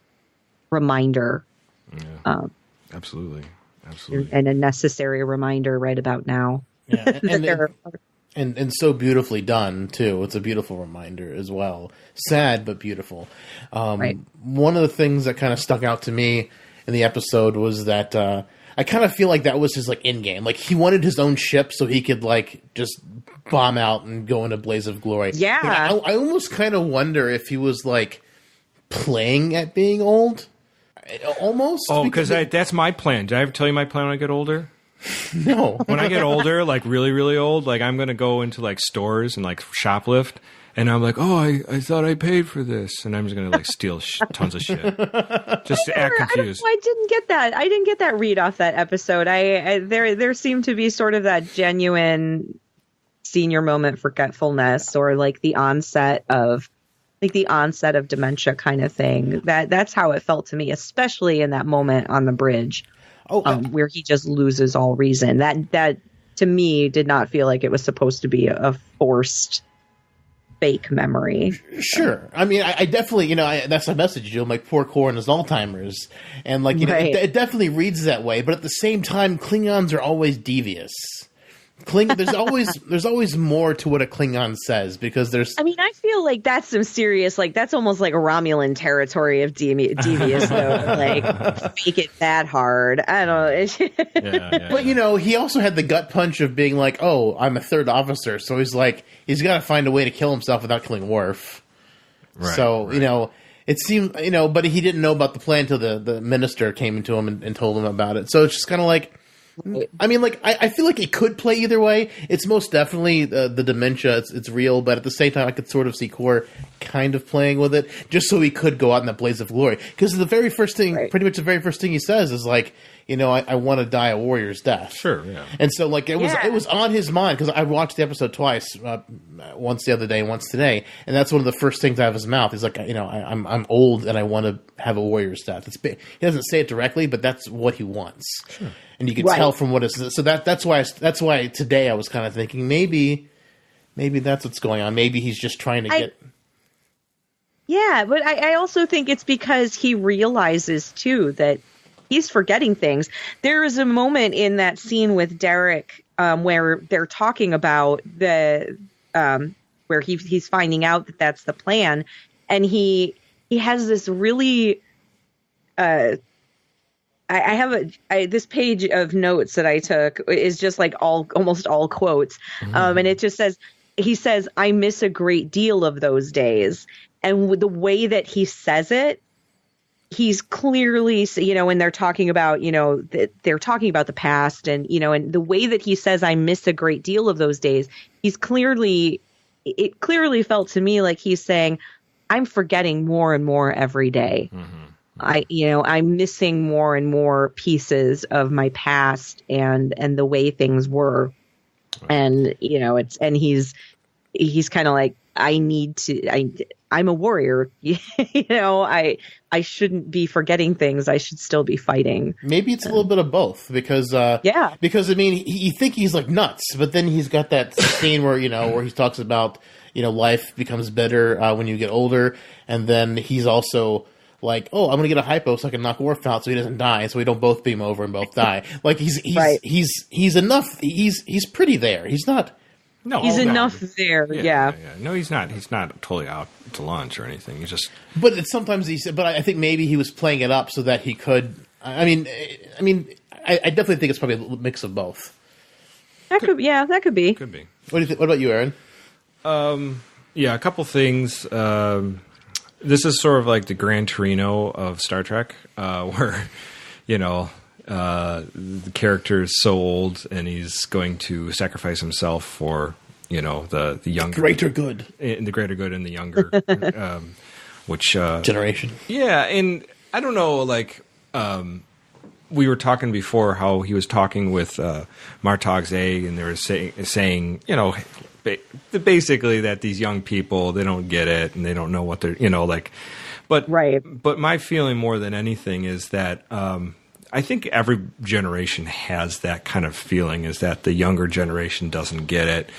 reminder. Yeah, absolutely. And a necessary reminder right about now. Yeah, and so beautifully done, too. It's a beautiful reminder as well. Sad, but beautiful. Right. One of the things that kind of stuck out to me in the episode was that I kind of feel like that was his end game. He wanted his own ship so he could just bomb out and go into blaze of glory. Yeah. I almost kind of wonder if he was playing at being old. Almost. Oh, because that's my plan. Did I ever tell you my plan when I get older? No. When I get older, really, really old, I'm going to go into stores and shoplift. And I'm like, oh, I thought I paid for this. And I'm just going to steal tons of shit. Just to act confused. I didn't get that. I didn't get that read off that episode. There seemed to be sort of that genuine senior moment forgetfulness, or the onset of dementia kind of thing. That's how it felt to me, especially in that moment on the bridge. Where he just loses all reason. That to me did not feel like it was supposed to be a forced fake memory. Sure. I mean, I definitely, that's a message, poor Core and his Alzheimer's. And right. It definitely reads that way. But at the same time, Klingons are always devious. There's always more to what a Klingon says, because there's. I mean, I feel like that's some serious, that's almost like a Romulan territory of devious, though. Fake it that hard. I don't know. Yeah. But he also had the gut punch of being like, "Oh, I'm a third officer," so he's he's got to find a way to kill himself without killing Worf. Right. So it seemed but he didn't know about the plan until the minister came into him and told him about it. So it's just kind of I mean, I feel like it could play either way. It's most definitely the dementia. It's real, but at the same time, I could sort of see Core kind of playing with it just so he could go out in that blaze of glory. Because the very first thing, pretty much the very first thing he says is like, I want to die a warrior's death. Sure, yeah. And so like it was on his mind because I watched the episode twice, once the other day and once today, and that's one of the first things out of his mouth. He's like, I'm old and I want to have a warrior's death. He doesn't say it directly, but that's what he wants. Sure. And you can tell from what it's so that's why today I was kind of thinking maybe that's what's going on. Maybe he's just trying to get. Yeah, but I also think it's because he realizes too that he's forgetting things. There is a moment in that scene with Derek where they're talking about the where he's finding out that that's the plan, and he has this really. I have this page of notes that I took is just like almost all quotes, and it just says he says, "I miss a great deal of those days," and with the way that he says it. He's clearly, when they're talking about, they're talking about the past and, and the way that he says, I miss a great deal of those days. It clearly felt to me like he's saying, I'm forgetting more and more every day. Mm-hmm. I'm missing more and more pieces of my past and the way things were. And, he's kind of like, I'm a warrior. I shouldn't be forgetting things. I should still be fighting. Maybe it's a little bit of both because because I mean you think he's like nuts, but then he's got that scene where where he talks about life becomes better when you get older, and then he's also like, oh, I'm gonna get a hypo so I can knock Worf out so he doesn't die, so we don't both beam over and both die. Like he's enough. He's pretty there. He's not. No, he's enough there. Yeah. No, he's not. He's not totally out to lunch or anything. He's just. But it's sometimes he said. But I think maybe he was playing it up so that he could. I definitely think it's probably a mix of both. That could be. Could be. What do you think? What about you, Aaron? A couple things. This is sort of like the Gran Torino of Star Trek, where the character is so old and he's going to sacrifice himself for the younger greater good and the greater good in the younger which generation. Yeah, and I don't know, like we were talking before how he was talking with Martog's egg, and they were saying basically that these young people, they don't get it and they don't know what they're but my feeling more than anything is that I think every generation has that kind of feeling, is that the younger generation doesn't get it.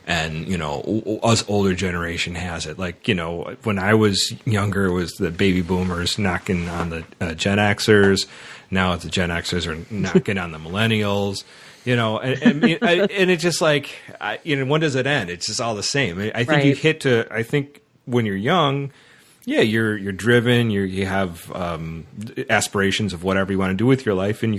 And, us older generation has it. Like, when I was younger, it was the baby boomers knocking on the Gen Xers. Now it's the Gen Xers are knocking on the millennials, and it's just like, when does it end? It's just all the same. I think I think when you're young, yeah, you're driven. You have aspirations of whatever you want to do with your life, and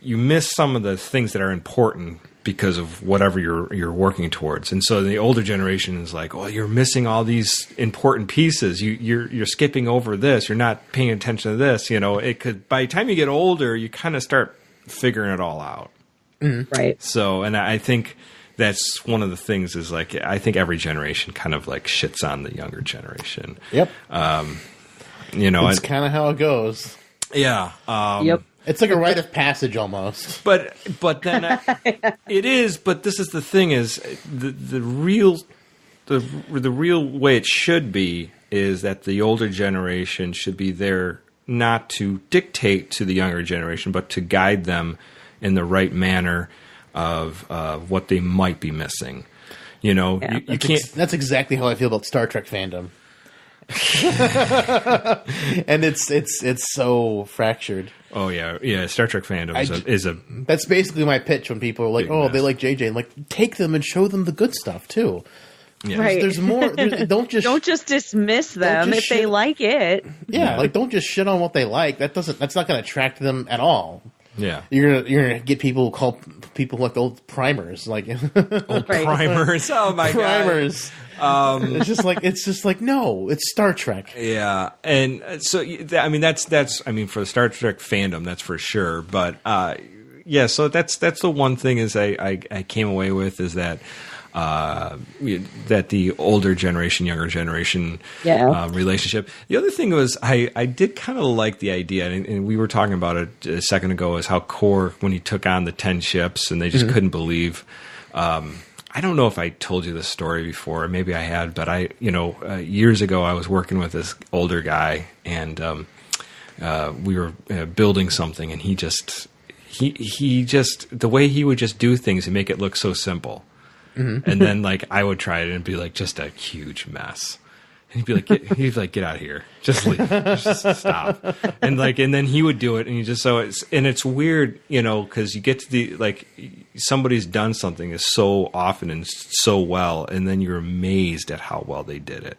you miss some of the things that are important because of whatever you're working towards. And so the older generation is like, "Oh, you're missing all these important pieces. You're skipping over this. You're not paying attention to this." It could, by the time you get older, you kind of start figuring it all out. Mm-hmm. Right. So, and I think. That's one of the things is like, I think every generation kind of like shits on the younger generation. Yep. It's kind of how it goes. Yeah. Yep. It's like a rite of passage almost. But then it is. But this is the thing: is the real way it should be is that the older generation should be there not to dictate to the younger generation, but to guide them in the right manner of what they might be missing. You can't. That's exactly how I feel about Star Trek fandom. And it's so fractured. Oh yeah. Star Trek fandom is a. That's basically my pitch when people are like, "Oh, they like JJ." Like, take them and show them the good stuff too. Yeah. Right. There's more. Don't just dismiss them if they like it. Yeah, like don't just shit on what they like. That's not going to attract them at all. Yeah, you're gonna get people who call people like the old primers, like old primers. Oh my primers. It's just like no, it's Star Trek. Yeah, and so that's for the Star Trek fandom, that's for sure. But so that's the one thing is I came away with is that that the older generation, younger generation relationship. The other thing was I did kind of like the idea, and we were talking about it a second ago, is how Core, when he took on the 10 ships and they just couldn't believe. I don't know if I told you this story before, maybe I had, but years ago I was working with this older guy, and we were building something, and he just the way he would just do things and make it look so simple. Mm-hmm. And then like I would try it and it'd be like just a huge mess. And he'd be like, get out of here. Just leave. Just stop. And then he would do it, and it's weird, because you get to the, like, somebody's done something so often and so well, and then you're amazed at how well they did it.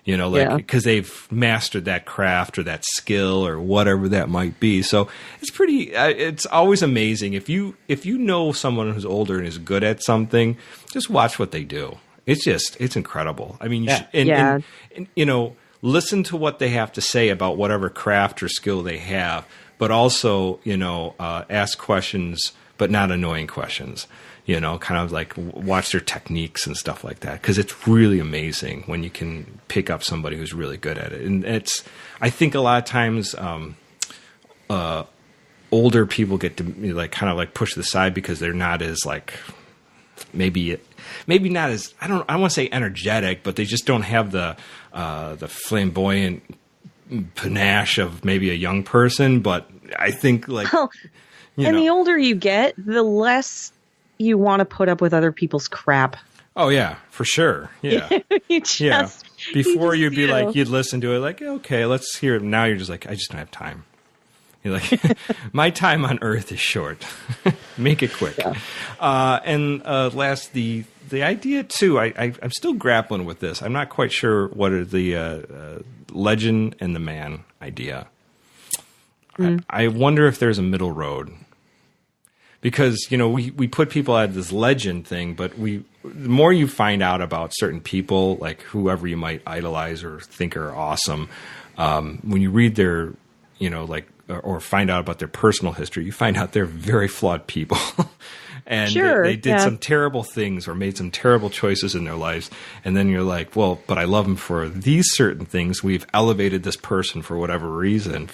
Because they've mastered that craft or that skill or whatever that might be. So it's it's always amazing. If you know someone who's older and is good at something, just watch what they do. It's incredible. I mean, and listen to what they have to say about whatever craft or skill they have, but also, ask questions, but not annoying questions. Kind of like watch their techniques and stuff like that, because it's really amazing when you can pick up somebody who's really good at it. And I think a lot of times older people get to kind of push to the side because they're not as maybe not as I want to say energetic, but they just don't have the flamboyant panache of maybe a young person. But I think the older you get, the less you want to put up with other people's crap. Oh yeah, for sure. Yeah. Before you'd be you'd listen to it okay, let's hear it. Now you're just I just don't have time. You're like, my time on Earth is short. Make it quick. Yeah. And last, the idea too, I'm still grappling with this. I'm not quite sure what are the legend and the man idea. I wonder if there's a middle road. Because, we put people at this legend thing, but the more you find out about certain people, like whoever you might idolize or think are awesome, when you read their, or find out about their personal history, you find out they're very flawed people. And they did some terrible things or made some terrible choices in their lives. And then you're like, well, but I love them for these certain things. We've elevated this person for whatever reason,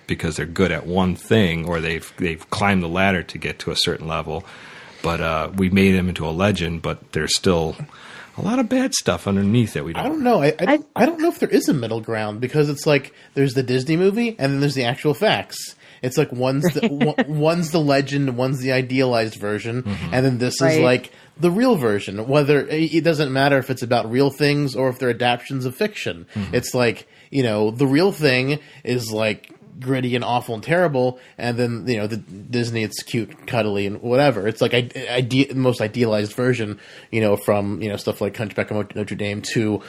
because they're good at one thing, or they've climbed the ladder to get to a certain level. But we made them into a legend, but there's still a lot of bad stuff underneath that we don't. I don't know. I don't know if there is a middle ground, because it's there's the Disney movie and then there's the actual facts. It's one's the legend, one's the idealized version, and then this is the real version. Whether it doesn't matter if it's about real things or if they're adaptations of fiction. It's the real thing is gritty and awful and terrible, and then the Disney, it's cute, cuddly, and whatever. It's the most idealized version, from stuff like Hunchback of Notre Dame to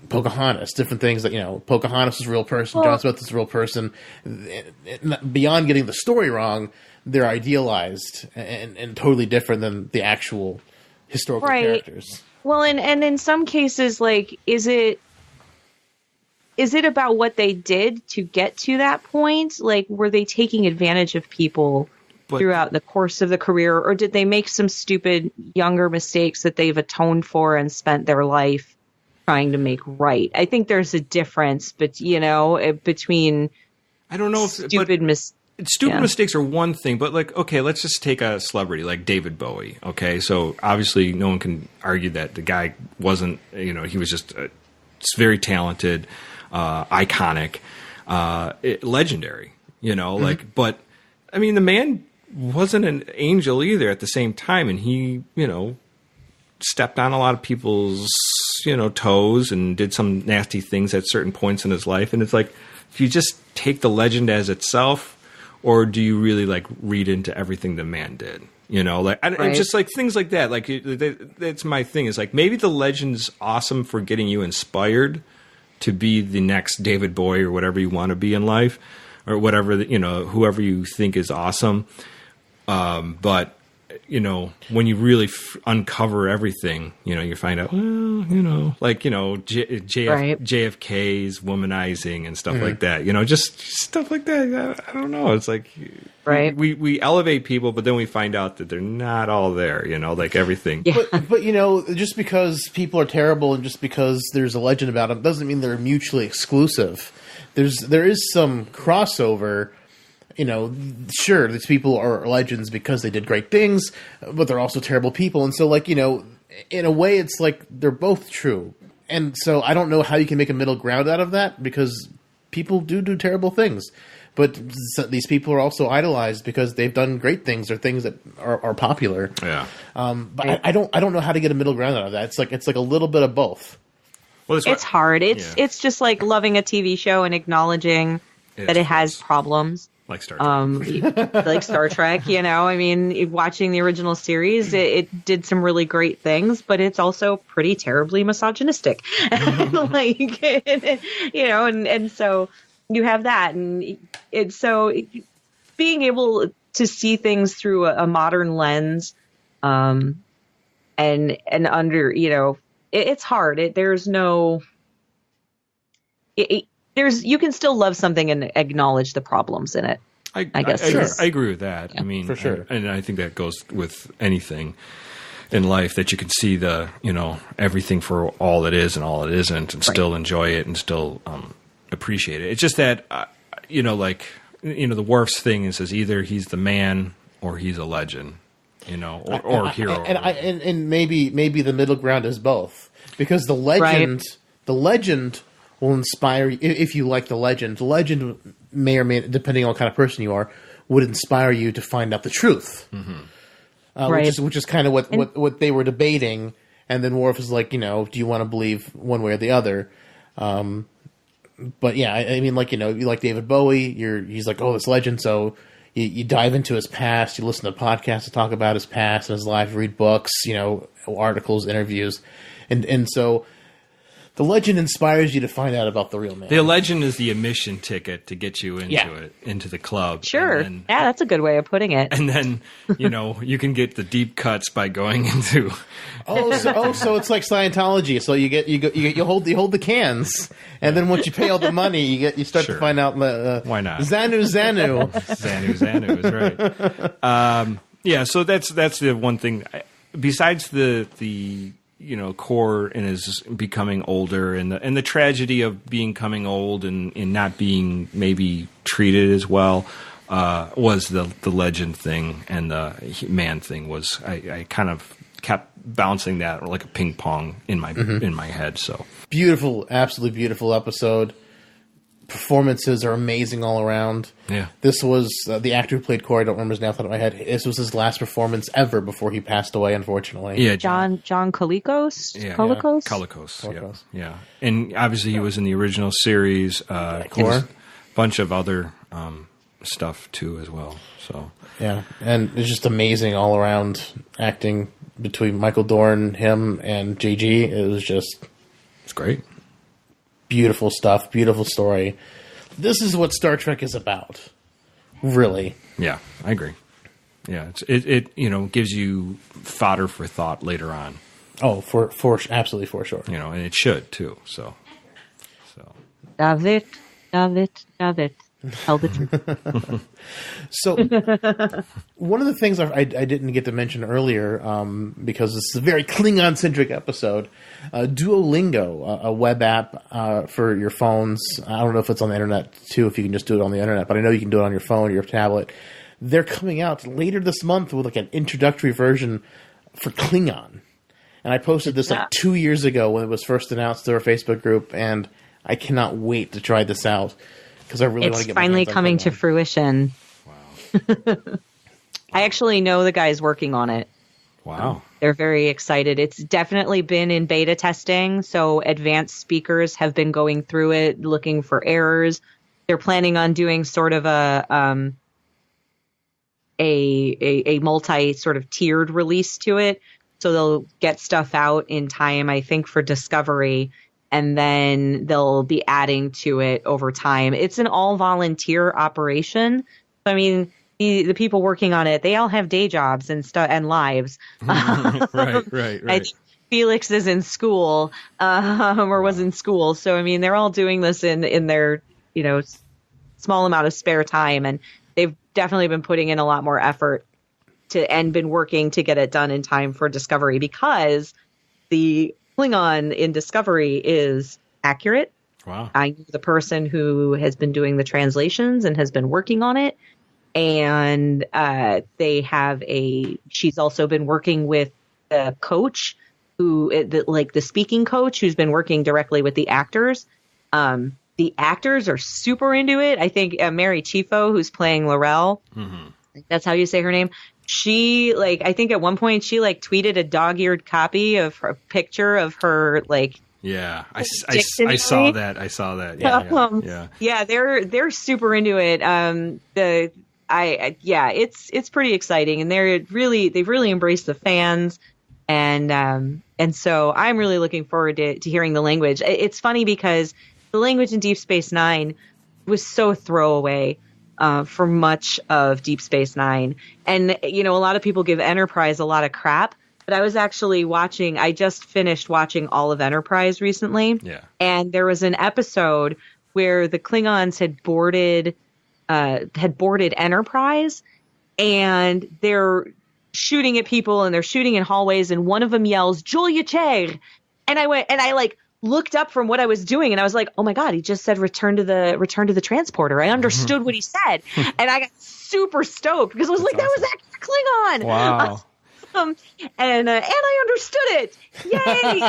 Pocahontas, different things Pocahontas is a real person, John Smith is a real person. Beyond getting the story wrong, they're idealized and totally different than the actual historical characters. Well, and in some cases, is it about what they did to get to that point? Were they taking advantage of people throughout the course of the career, or did they make some stupid younger mistakes that they've atoned for and spent their life trying to make right? I think there's a difference, between I don't know if stupid mistakes are one thing, but okay, let's just take a celebrity like David Bowie. Okay, so obviously no one can argue that the guy wasn't, he was just very talented, iconic, legendary, but I mean, the man wasn't an angel either at the same time. And he, stepped on a lot of people's, toes and did some nasty things at certain points in his life. And it's if you just take the legend as itself, or do you really read into everything the man did? Just things like that. That's my thing, is maybe the legend's awesome for getting you inspired to be the next David Bowie or whatever you want to be in life, or whatever, whoever you think is awesome. But when you really uncover everything, you find out, JFK's womanizing and stuff like that, just stuff like that. I don't know. It's like, right. We elevate people, but then we find out that they're not all there, like everything. Yeah. But just because people are terrible and just because there's a legend about them doesn't mean they're mutually exclusive. There is some crossover. Sure, these people are legends because they did great things, but they're also terrible people. And so, in a way, it's like they're both true. And so I don't know how you can make a middle ground out of that, because people do terrible things. But these people are also idolized because they've done great things or things that are popular. Yeah. But I don't know how to get a middle ground out of that. It's like a little bit of both. Well, it's hard. It's just like loving a TV show and acknowledging that it has problems. Like Star Trek. Like Star Trek, watching the original series, it did some really great things, but it's also pretty terribly misogynistic. And so you have that. And it's so being able to see things through a modern lens, and under, it's hard. You can still love something and acknowledge the problems in it. I guess. I agree with that. Yeah, I mean, for sure. And I think that goes with anything in life, that you can see everything for all it is and all it isn't, and still enjoy it and still appreciate it. It's just that, the Worf's thing is either he's the man or he's a legend, or hero. And maybe the middle ground is both, because the legend will inspire you. If you like the legend may or may, depending on what kind of person you are, would inspire you to find out the truth. Mm-hmm. Which is kind of what they were debating. And then Worf is like, do you want to believe one way or the other? But yeah, I mean, you like David Bowie, he's like, oh, this legend. So you dive into his past, you listen to podcasts to talk about his past and his life, read books, articles, interviews. And so the legend inspires you to find out about the real man. The legend is the admission ticket to get you into the club. Sure. Yeah, that's a good way of putting it. And then, you can get the deep cuts by going into. So it's like Scientology. So you hold the cans, and then once you pay all the money, you start to find out. Why not? Xanu. Xanu is right. Yeah. So that's the one thing. Besides the core and is becoming older, and the tragedy of becoming old and not being maybe treated as well, was the legend thing, and the man thing was, I kind of kept bouncing that like a ping pong in my head. So beautiful, absolutely beautiful episode. Performances are amazing all around. Yeah. This was the actor who played Corey. I don't remember his name off the top of my head. This was his last performance ever before he passed away, unfortunately. Yeah. John Colicos? Yeah. Colicos? Yeah. And obviously he was in the original series. A bunch of other stuff too as well. So yeah. And it's just amazing all around acting between Michael Dorn, him, and JG. It's great. Beautiful stuff, beautiful story. This is what Star Trek is about, really. Yeah, I agree. Yeah, it gives you fodder for thought later on. Oh, for absolutely, for sure. And it should too. So. David. Tell the truth. So, one of the things I didn't get to mention earlier, because this is a very Klingon-centric episode, DuoLingo, a web app for your phones. I don't know if it's on the internet, too, if you can just do it on the internet, but I know you can do it on your phone or your tablet. They're coming out later this month with like an introductory version for Klingon. And I posted this 2 years ago when it was first announced to our Facebook group, and I cannot wait to try this out. Because I really want to get my hands on finally coming to fruition. Wow. I actually know the guys working on it. Wow. They're very excited. It's definitely been in beta testing, so advanced speakers have been going through it, looking for errors. They're planning on doing sort of a multi sort of tiered release to it. So they'll get stuff out in time, I think, for Discovery, and then they'll be adding to it over time. It's an all-volunteer operation. I mean, the people working on it, they all have day jobs and stuff and lives. Right. Felix is in school, or was in school. So, I mean, they're all doing this in their, small amount of spare time. And they've definitely been putting in a lot more effort and been working to get it done in time for Discovery, because the Klingon in Discovery is accurate. Wow. I know the person who has been doing the translations and has been working on it. And she's also been working with a coach the speaking coach who's been working directly with the actors. The actors are super into it. I think Mary Chieffo, who's playing Laurel, that's how you say her name. She I think at one point she tweeted a dog-eared copy of her picture of her Yeah, I saw that. Yeah. They're super into it. It's pretty exciting, and they've really embraced the fans, and so I'm really looking forward to hearing the language. It's funny because the language in Deep Space Nine was so throwaway for much of Deep Space Nine, and a lot of people give Enterprise a lot of crap. But I was actually I just finished watching all of Enterprise recently. Yeah. And there was an episode where the Klingons had boarded Enterprise, and they're shooting at people and they're shooting in hallways, and one of them yells, Julia Chair. And I looked up from what I was doing, and I was like, oh my God, he just said return to the transporter. I understood what he said. And I got super stoked because I was that was actually Klingon. Wow. And I understood it. Yay!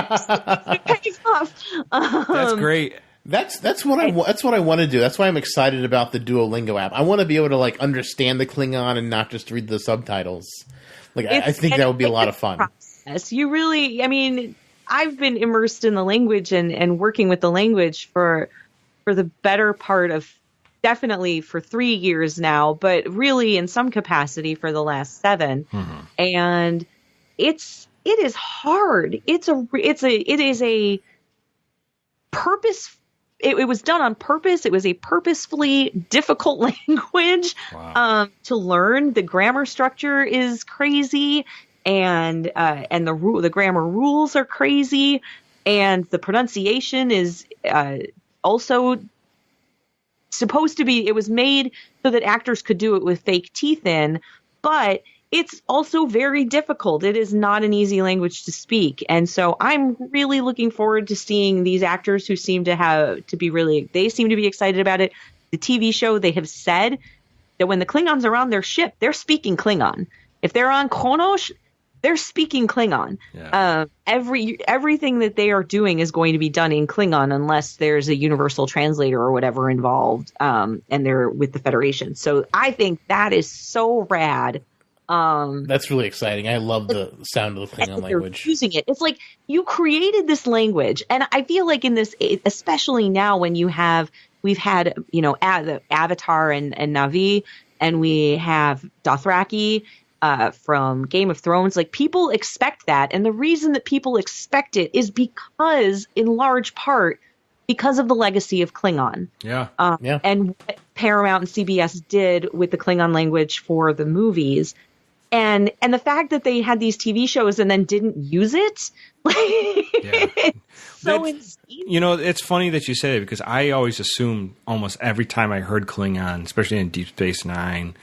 Pays off. That's great. That's what I want to do. That's why I'm excited about the DuoLingo app. I want to be able to understand the Klingon and not just read the subtitles. I think that would be a lot of fun. Process. You really, I've been immersed in the language and working with the language for the better part of definitely for 3 years now, but really in some capacity for the last 7. Mm-hmm. And it is hard. It is a purpose. It was done on purpose. It was a purposefully difficult language to learn. The grammar structure is crazy, and the grammar rules are crazy, and the pronunciation is also supposed to be. It was made so that actors could do it with fake teeth in, but it's also very difficult. It is not an easy language to speak. And so I'm really looking forward to seeing these actors who seem to they seem to be excited about it. The TV show, they have said that when the Klingons are on their ship, they're speaking Klingon. If they're on Kronos, they're speaking Klingon. Yeah. Everything that they are doing is going to be done in Klingon unless there's a universal translator or whatever involved, and they're with the Federation. So I think that is so rad. That's really exciting. I love the sound of the Klingon language. Using it, it's like you created this language, and I feel like in this, especially now when we've had the Avatar and Na'vi, and we have Dothraki from Game of Thrones. Like, people expect that, and the reason that people expect it is because, in large part, because of the legacy of Klingon. Yeah. And what Paramount and CBS did with the Klingon language for the movies. And the fact that they had these TV shows and then didn't use it, insane. It's funny that you say it, because I always assumed almost every time I heard Klingon, especially in Deep Space Nine,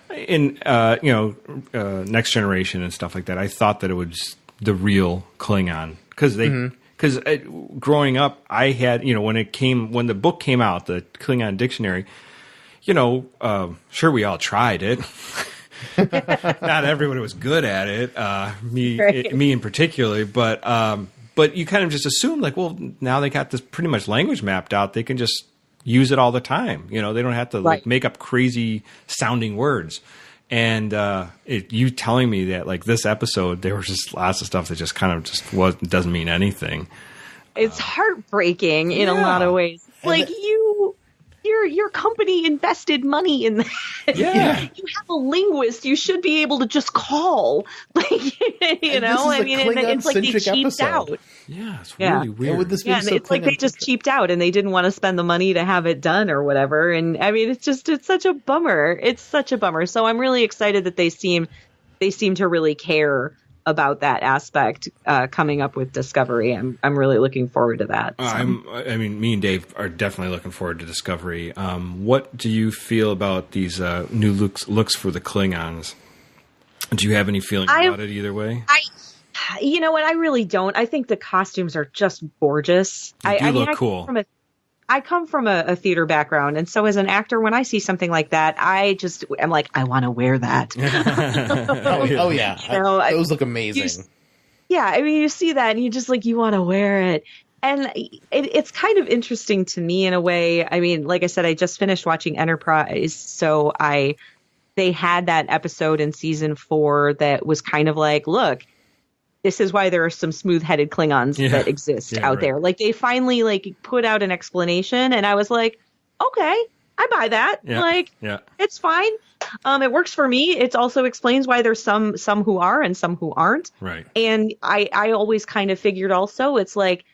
in Next Generation and stuff like that, I thought that it was the real Klingon, because growing up, I had when the book came out, the Klingon dictionary, sure, we all tried it. Not everyone was good at it, me in particular, but you kind of just assume now they got this pretty much language mapped out, they can just use it all the time. They don't have to make up crazy sounding words. And you telling me that this episode, there was just lots of stuff that just kind of doesn't mean anything. It's heartbreaking in a lot of ways. your company invested money in that. Yeah. You have a linguist. You should be able to just call. Like, you know, I mean, it's like they cheaped out. Yeah, it's really weird. And would this be so it's like they just cheaped out and they didn't want to spend the money to have it done or whatever. And I mean, it's such a bummer. It's such a bummer. So I'm really excited that they seem to really care about that aspect coming up with Discovery. I'm really looking forward to that. So. I mean, me and Dave are definitely looking forward to Discovery. What do you feel about these new looks for the Klingons? Do you have any feeling about it either way? You know what? I really don't. I think the costumes are just gorgeous. They look cool. I come from a theater background, and so as an actor, when I see something like that, I'm like, I want to wear that. Oh yeah, you know, those look amazing. I mean, you see that, and you just like you want to wear it, and it's kind of interesting to me in a way. I mean, like I said, I just finished watching Enterprise, so they had that episode in season 4 that was kind of like, look. This is why there are some smooth-headed Klingons that exist out there. Like, they finally, like, put out an explanation, and I was like, okay, I buy that. It's fine. It works for me. It also explains why there's some who are and some who aren't. Right. And I always kind of figured also, it's like,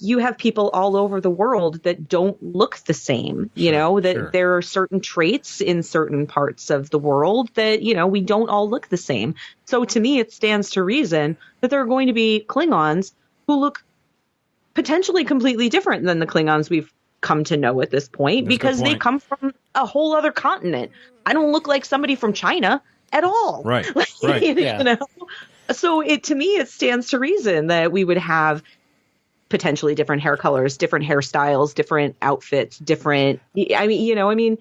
you have people all over the world that don't look the same, you know, that there are certain traits in certain parts of the world that, you know, we don't all look the same. So to me, it stands to reason that there are going to be Klingons who look potentially completely different than the Klingons we've come to know at this point because they come from a whole other continent. I don't look like somebody from China at all. Right. You know? So to me, it stands to reason that we would have potentially different hair colors, different hairstyles, different outfits, different. I mean,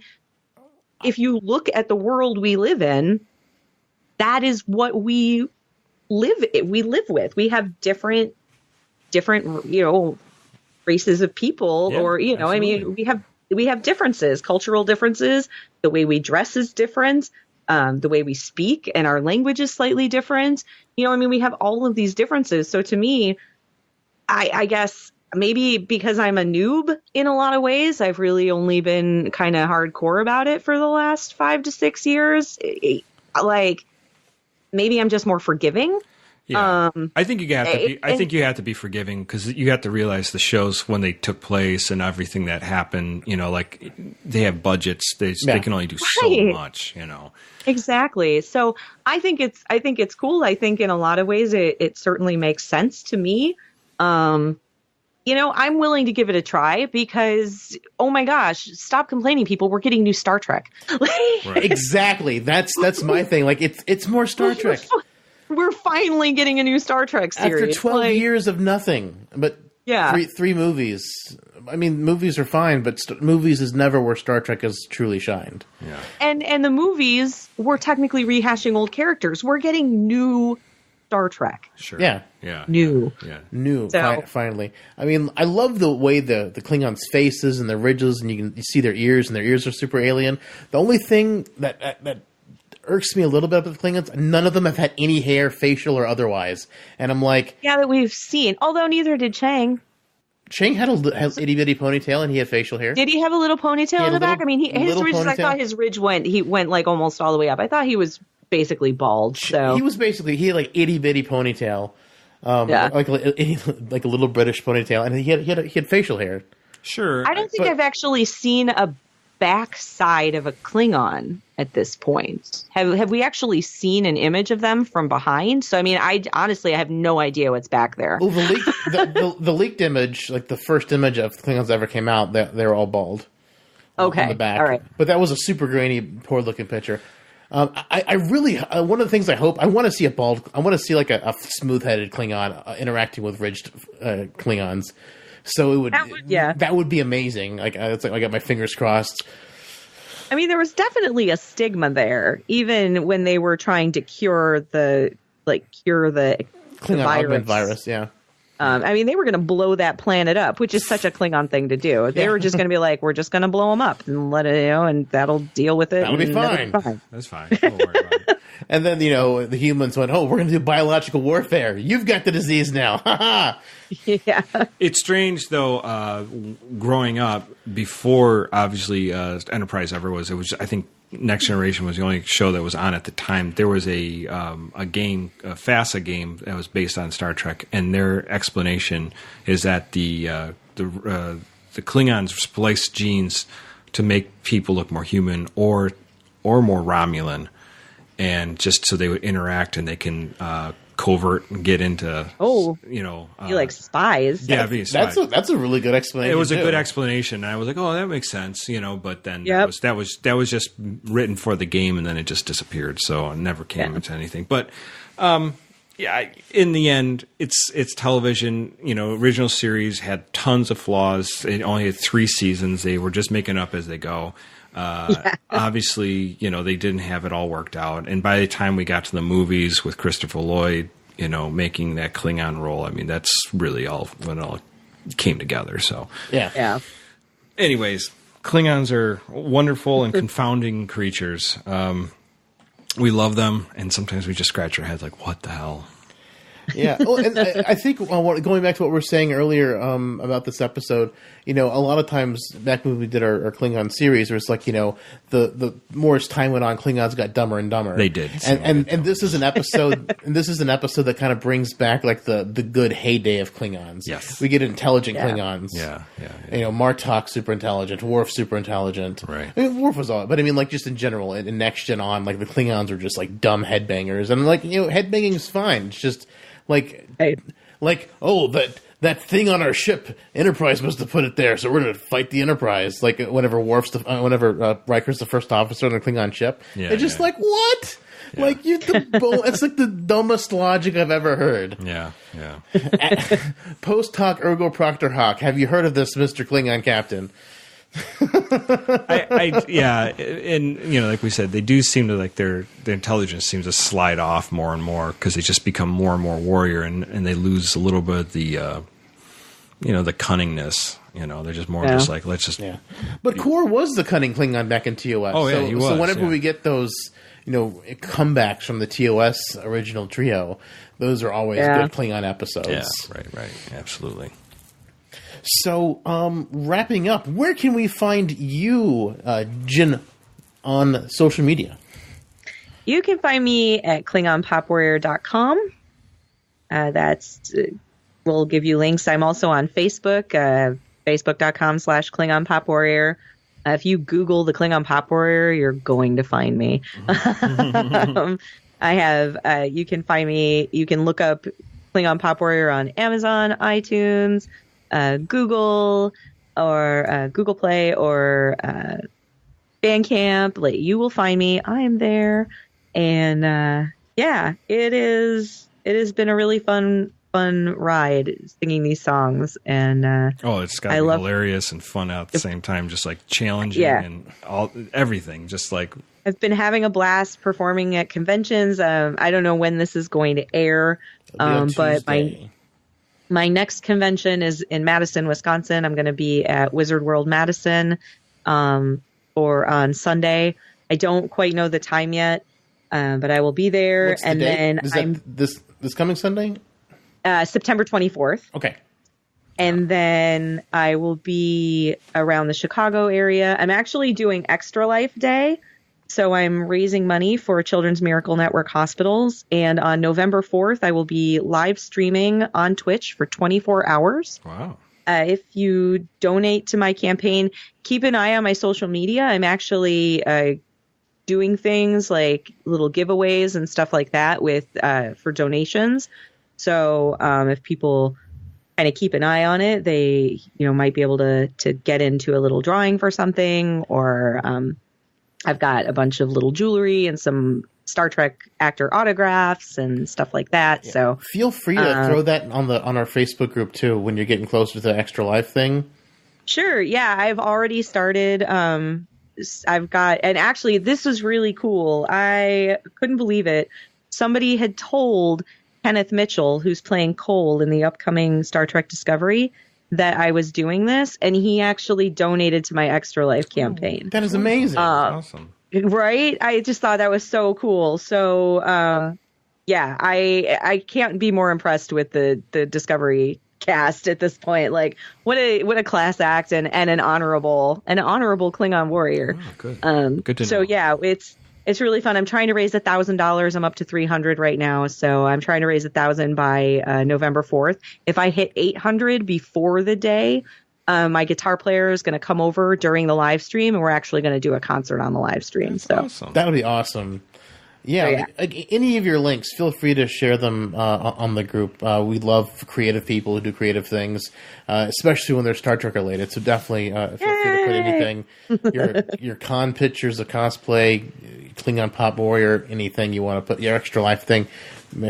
if you look at the world we live in, that is what we live with. We have different, you know, races of people, or you know, absolutely. I mean, we have differences, cultural differences. The way we dress is different. The way we speak and our language is slightly different. You know, I mean, we have all of these differences. So to me, I guess maybe because I'm a noob in a lot of ways, I've really only been kind of hardcore about it for the last 5 to 6 years. Like, maybe I'm just more forgiving. Yeah. I think you have to be forgiving because you have to realize the shows when they took place and everything that happened, you know, like they have budgets. They can only do so much, you know. Exactly. So I think it's cool. I think in a lot of ways it certainly makes sense to me. You know, I'm willing to give it a try because, oh my gosh, stop complaining, people. We're getting new Star Trek. Right. Exactly. That's my thing. Like it's more Star Trek. We're finally getting a new Star Trek series. After 12 years of nothing, but three movies. I mean, movies are fine, but movies is never where Star Trek has truly shined. Yeah. And the movies were technically rehashing old characters. We're getting new Star Trek. Sure. Yeah. New. So, finally. I mean, I love the way the Klingons' faces and their ridges, and you see their ears, and their ears are super alien. The only thing that irks me a little bit about the Klingons, none of them have had any hair, facial or otherwise. And I'm like... Yeah, that we've seen. Although neither did Chang. Chang had itty-bitty ponytail, and he had facial hair. Did he have a little ponytail in the back? I mean, his ridges, I thought his ridge went like almost all the way up. I thought he was basically bald. So he had like itty-bitty ponytail. Like a little British ponytail, and he had facial hair. Sure. I don't think I've actually seen a backside of a Klingon at this point. Have we actually seen an image of them from behind? So I mean, I have no idea what's back there. Well, the leaked image, like the first image of Klingons ever came out, they're all bald. Okay, on the back. All right. But that was a super grainy, poor looking picture. I really one of the things I want to see like a smooth headed Klingon interacting with ridged Klingons. So that would be amazing. Like it's like I got my fingers crossed. I mean, there was definitely a stigma there, even when they were trying to cure the Klingon augment virus. Yeah. I mean, they were going to blow that planet up, which is such a Klingon thing to do. They were just going to be like, we're just going to blow them up and let it, and that'll deal with it. That'll be fine. That's fine. Don't worry about it. And then, the humans went, oh, we're going to do biological warfare. You've got the disease now. Ha ha. Yeah. It's strange, though, growing up before, obviously, Enterprise ever was. It was, I think, Next Generation was the only show that was on at the time. There was a game, a FASA game that was based on Star Trek, and their explanation is that the Klingons spliced genes to make people look more human or more Romulan, and just so they would interact and they can covert and get into be like spies. Yeah, being spies. That's a really good explanation. It was a good explanation, and I was like, oh, that makes sense, but then that was just written for the game, and then it just disappeared, so it never came into anything. But in the end, it's television. Original series had tons of flaws. It only had 3 seasons. They were just making up as they go. Obviously, they didn't have it all worked out. And by the time we got to the movies with Christopher Lloyd, making that Klingon role, I mean, that's really when it all came together. So, yeah. Anyways, Klingons are wonderful and confounding creatures. We love them, and sometimes we just scratch our heads like, what the hell? Yeah. Well, and I think going back to what we were saying earlier about this episode, a lot of times back when we did our Klingon series, where it's like, the more as time went on, Klingons got dumber and dumber. They did. And this is an episode. And this is an episode that kind of brings back like the good heyday of Klingons. Yes. We get intelligent Klingons. Yeah. Martok super intelligent, Worf super intelligent. Right. I mean, Worf was all, but I mean, like just in general, in Next Gen on, like the Klingons were just like dumb headbangers, and like headbanging is fine. It's just that thing on our ship, Enterprise must have put it there, so we're going to fight the Enterprise. Like whenever Riker's the first officer on the Klingon ship, they're just like, what? Yeah. Like it's like the dumbest logic I've ever heard. Yeah. Post hoc ergo proctor hoc. Have you heard of this, Mr. Klingon Captain? And like we said, they do seem to like their intelligence seems to slide off more and more because they just become more and more warrior, and they lose a little bit of the the cunningness. They're just more just like, let's just. Yeah. But Kor was the cunning Klingon back in TOS. Oh yeah, he was. So whenever we get those comebacks from the TOS original trio, those are always good Klingon episodes. Yeah, right, absolutely. So, wrapping up, where can we find you, Jen, on social media? You can find me at KlingonPopWarrior.com. We'll give you links. I'm also on Facebook, Facebook.com/Klingon Pop Warrior. If you Google the Klingon Pop Warrior, you're going to find me. I have, you can find me, you can look up Klingon Pop Warrior on Amazon, iTunes, Google, or Google Play, or Bandcamp. You will find me. I am there, and it has been a really fun ride singing these songs, and it's got to be hilarious and fun at the same time, just like challenging and everything. Just like I've been having a blast performing at conventions. I don't know when this is going to air, but my next convention is in Madison, Wisconsin. I'm going to be at Wizard World Madison or on Sunday. I don't quite know the time yet, but I will be there. What's the date? Then this coming Sunday? September 24th. Okay. And then I will be around the Chicago area. I'm actually doing Extra Life Day. So I'm raising money for Children's Miracle Network hospitals. And on November 4th, I will be live streaming on Twitch for 24 hours. Wow. If you donate to my campaign, keep an eye on my social media. I'm actually doing things like little giveaways and stuff like that for donations. So if people kind of keep an eye on it, they might be able to get into a little drawing for something, or I've got a bunch of little jewelry and some Star Trek actor autographs and stuff like that. Yeah. So feel free to throw that on our Facebook group too when you're getting close to the Extra Life thing. Sure. Yeah, I've already started. I've got, and actually this was really cool. I couldn't believe it. Somebody had told Kenneth Mitchell, who's playing Cole in the upcoming Star Trek Discovery, that I was doing this, and he actually donated to my Extra Life campaign. That is amazing. Awesome. Right? I just thought that was so cool. So, yeah, I can't be more impressed with the Discovery cast at this point. Like, what a class act and an honorable Klingon warrior. Oh, good. Good to know. So yeah, it's really fun. I'm trying to raise $1,000. I'm up to 300 right now. So I'm trying to raise 1,000 by November 4th. If I hit 800 before the day, my guitar player is going to come over during the live stream, and we're actually going to do a concert on the live stream. That's so awesome. That would be awesome. Yeah, like, any of your links, feel free to share them on the group. We love creative people who do creative things, especially when they're Star Trek related. So definitely feel free to put anything, your con pictures of cosplay, Klingon Pop Warrior, anything you want to put, your Extra Life thing,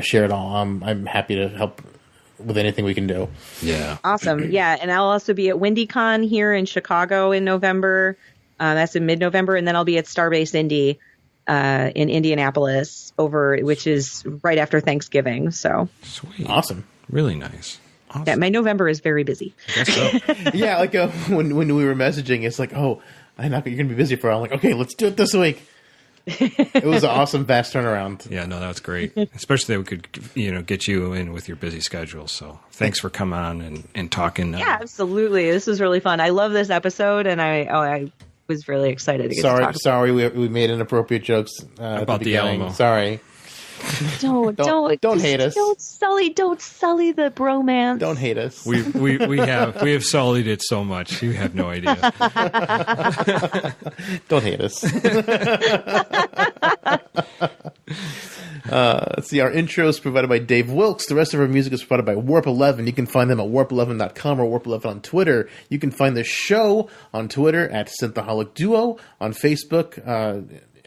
share it all. I'm happy to help with anything we can do. Yeah. Awesome. Yeah, and I'll also be at WindyCon here in Chicago in November. That's in mid-November, and then I'll be at Starbase Indy in Indianapolis, which is right after Thanksgiving. So Sweet. Awesome. Really nice. Awesome. yeah, my November is very busy. I guess so. Yeah, like when we were messaging, it's like, oh, you're going to be busy for a while. I'm like, okay, let's do it this week. It was an awesome, fast turnaround. Yeah, no, that was great. Especially that we could, get you in with your busy schedule. So thanks for coming on and talking. Yeah, absolutely. This was really fun. I love this episode, and I was really excited to get to talk. Sorry, we made inappropriate jokes about the Alamo. Sorry. Don't hate us. Don't sully the bromance. Don't hate us. We have sullied it so much. You have no idea. Don't hate us. Let's see. Our intro is provided by Dave Wilkes. The rest of our music is provided by Warp 11. You can find them at warp11.com or Warp 11 on Twitter. You can find the show on Twitter at Synthaholic Duo, on Facebook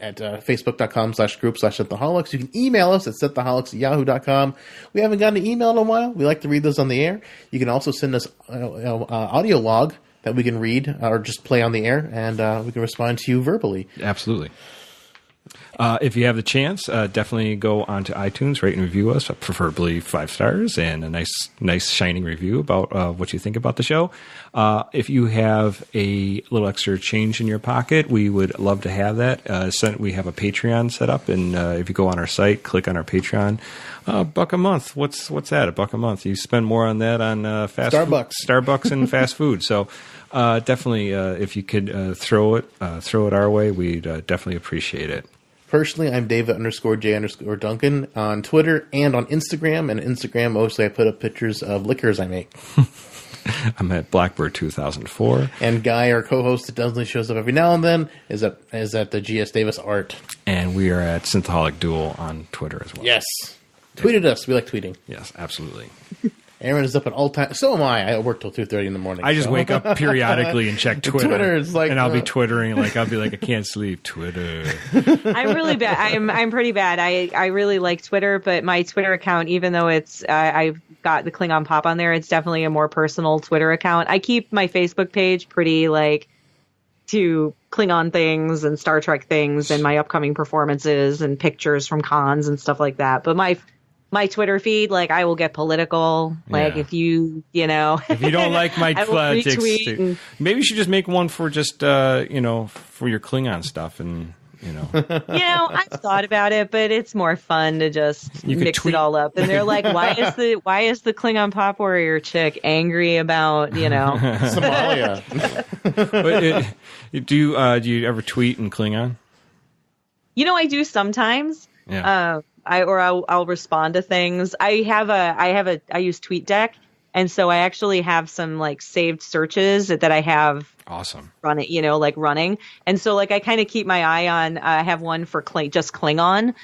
at facebook.com/group/Synthaholics. You can email us at synthaholics@yahoo.com. We haven't gotten an email in a while. We like to read those on the air. You can also send us audio log that we can read or just play on the air, and we can respond to you verbally. Absolutely. If you have the chance, definitely go onto iTunes, rate and review us, preferably 5 stars, and a nice shining review about what you think about the show. If you have a little extra change in your pocket, we would love to have that. We have a Patreon set up, and if you go on our site, click on our Patreon, $1 a month. What's that? $1 a month. You spend more on that on Starbucks and fast food. So definitely, if you could throw it our way, we'd definitely appreciate it. Personally, I'm David_J_Duncan on Twitter and on Instagram. And Instagram, mostly I put up pictures of liquors I make. I'm at Blackbird 2004. And Guy, our co-host that definitely shows up every now and then, is at the GS Davis Art. And we are at Synthaholic Duel on Twitter as well. Yes. Tweeted us. We like tweeting. Yes, absolutely. Aaron is up at all times. So am I. I work till 2:30 in the morning. I just wake up periodically and check Twitter. Twitter is like, and I'll be twittering I'll be like, I can't sleep. Twitter. I'm really bad. I'm pretty bad. I really like Twitter, but my Twitter account, even though it's I've got the Klingon Pop on there, it's definitely a more personal Twitter account. I keep my Facebook page pretty to Klingon things and Star Trek things and my upcoming performances and pictures from cons and stuff like that. But my Twitter feed, I will get political. If you don't like my politics, maybe you should just make one for just, for your Klingon stuff and, I've thought about it, but it's more fun to just mix it all up. And they're like, why is the Klingon Pop Warrior chick angry about, Somalia? Do you ever tweet in Klingon? I do sometimes. Yeah. I'll respond to things. I use TweetDeck, and so I actually have some saved searches that I have awesome running. And so I kind of keep my eye on. I have one for just Klingon,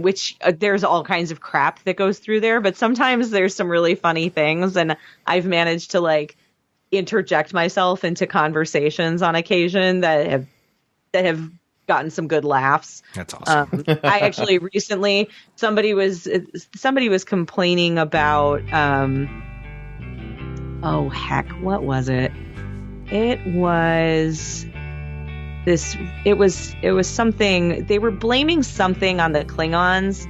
which there's all kinds of crap that goes through there, but sometimes there's some really funny things, and I've managed to interject myself into conversations on occasion that have gotten some good laughs. That's awesome. I actually recently somebody was complaining about what was it? It was something, they were blaming something on the Klingons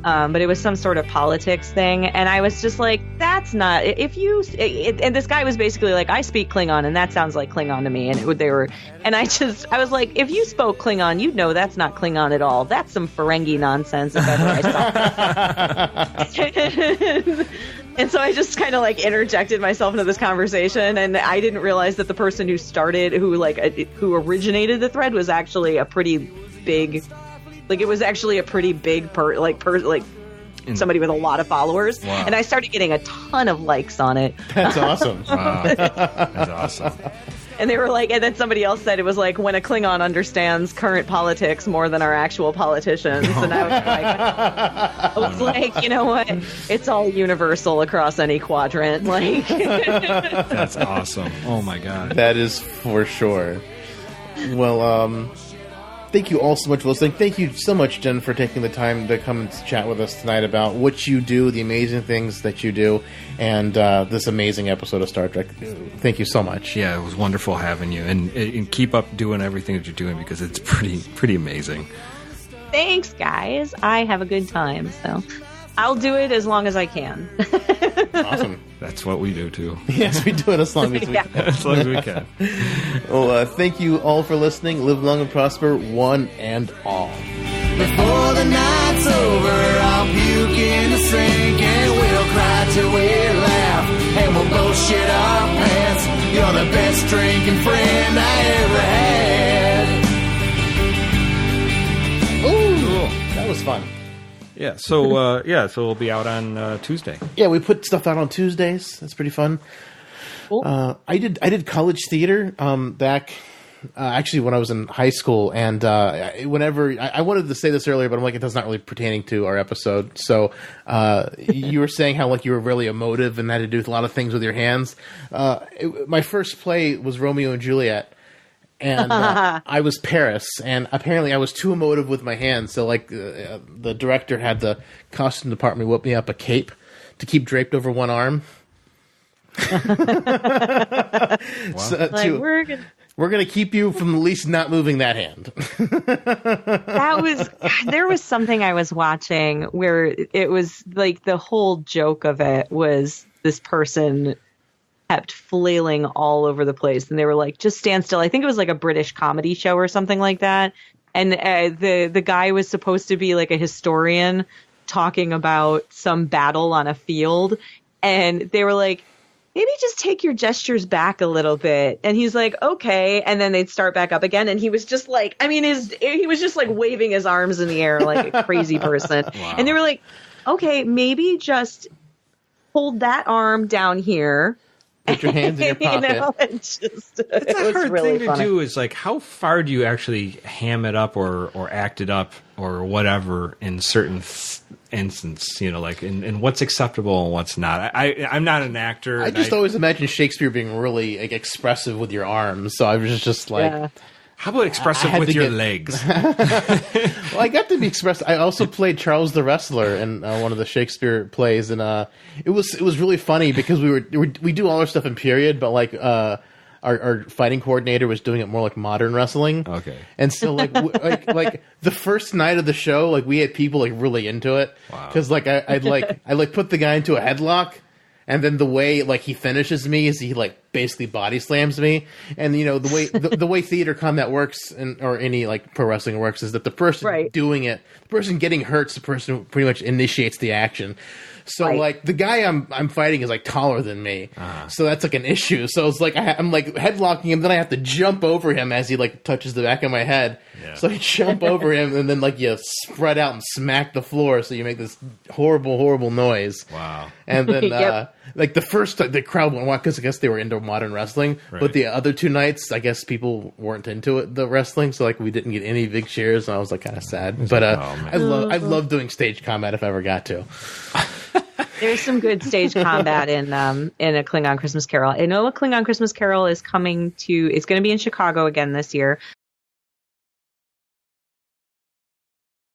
but it was some sort of politics thing, and I was just like, that's not, if you, and this guy was basically like, I speak Klingon, and that sounds like Klingon to me, and I was like, if you spoke Klingon, you'd know that's not Klingon at all. That's some Ferengi nonsense, if ever I saw it. And so I just kind of like interjected myself into this conversation, and I didn't realize that the person who originated the thread was actually a pretty big, like it was actually a pretty big somebody with a lot of followers. Wow. And I started getting a ton of likes on it. That's awesome. Wow. That's awesome. And they were like, and then somebody else said it was like when a Klingon understands current politics more than our actual politicians. And I was like, you know what? It's all universal across any quadrant. Like, That's awesome. Oh my God. That is for sure. Well, thank you all so much for listening. Thank you so much, Jen, for taking the time to come and chat with us tonight about what you do, the amazing things that you do, and this amazing episode of Star Trek. Thank you so much. Yeah, it was wonderful having you, and keep up doing everything that you're doing because it's pretty amazing. thanks, guys. I have a good time, so I'll do it as long as I can. Awesome. That's what we do too. Yes, we do it as long as we can. As long as we can. Well, thank you all for listening. Live long and prosper, one and all. Before the night's over, I'll puke in the sink and we'll cry till we laugh. And we'll both shit our pants. You're the best drinking friend I ever had. Ooh, that was fun. Yeah. So so we'll be out on Tuesday. Yeah, we put stuff out on Tuesdays. That's pretty fun. Cool. I did college theater back actually when I was in high school, and whenever I wanted to say this earlier, but I'm like, that's not really pertaining to our episode. So you were saying how like you were really emotive and had to do a lot of things with your hands. My first play was Romeo and Juliet. And I was Paris, and apparently I was too emotive with my hands. So, like, the director had the costume department whip me up a cape to keep draped over one arm. Wow. So, Like, we're gonna keep you from at least not moving that hand. there was something I was watching where it was like the whole joke of it was this person kept flailing all over the place, and they were like, just stand still. I think it was like a British comedy show or something like that, and the guy was supposed to be like a historian talking about some battle on a field, and they were like, maybe just take your gestures back a little bit, and he's like, okay, and then they'd start back up again, and he was just like, I mean, he was just like waving his arms in the air like a crazy person. Wow. And they were like, okay, maybe just hold that arm down here. Put your hands in your pocket. You know, It's it a was hard really thing funny. to do. Is like, how far do you actually ham it up or act it up or whatever in certain instances? You know, like in what's acceptable and what's not. I'm not an actor. I just always imagine Shakespeare being really like expressive with your arms. So I was just like, Yeah. How about expressive had with to your get- legs? well, I got to be expressed. I also played Charles the Wrestler in one of the Shakespeare plays, and it was really funny because we do all our stuff in period, but like our fighting coordinator was doing it more like modern wrestling. Okay. And so like like the first night of the show, like we had people like really into it because like I put the guy into a headlock. And then the way like he finishes me is he like basically body slams me, and you know the way the way theater combat works or any like pro wrestling works is that the person doing it, the person getting hurt's the person who pretty much initiates the action. So like the guy I'm fighting is like taller than me, so that's like an issue. So it's like I'm like headlocking him, then I have to jump over him as he like touches the back of my head. Yeah. So I jump over him, and then like you spread out and smack the floor, so you make this horrible noise. Wow. And then like the first the crowd went wild because I guess they were into modern wrestling, but the other two nights I guess people weren't into it, the wrestling, so like we didn't get any big cheers, and I was like kind of sad. But I love doing stage combat if I ever got to. There's some good stage combat in a Klingon Christmas Carol. I know a Klingon Christmas Carol is coming to. It's going to be in Chicago again this year,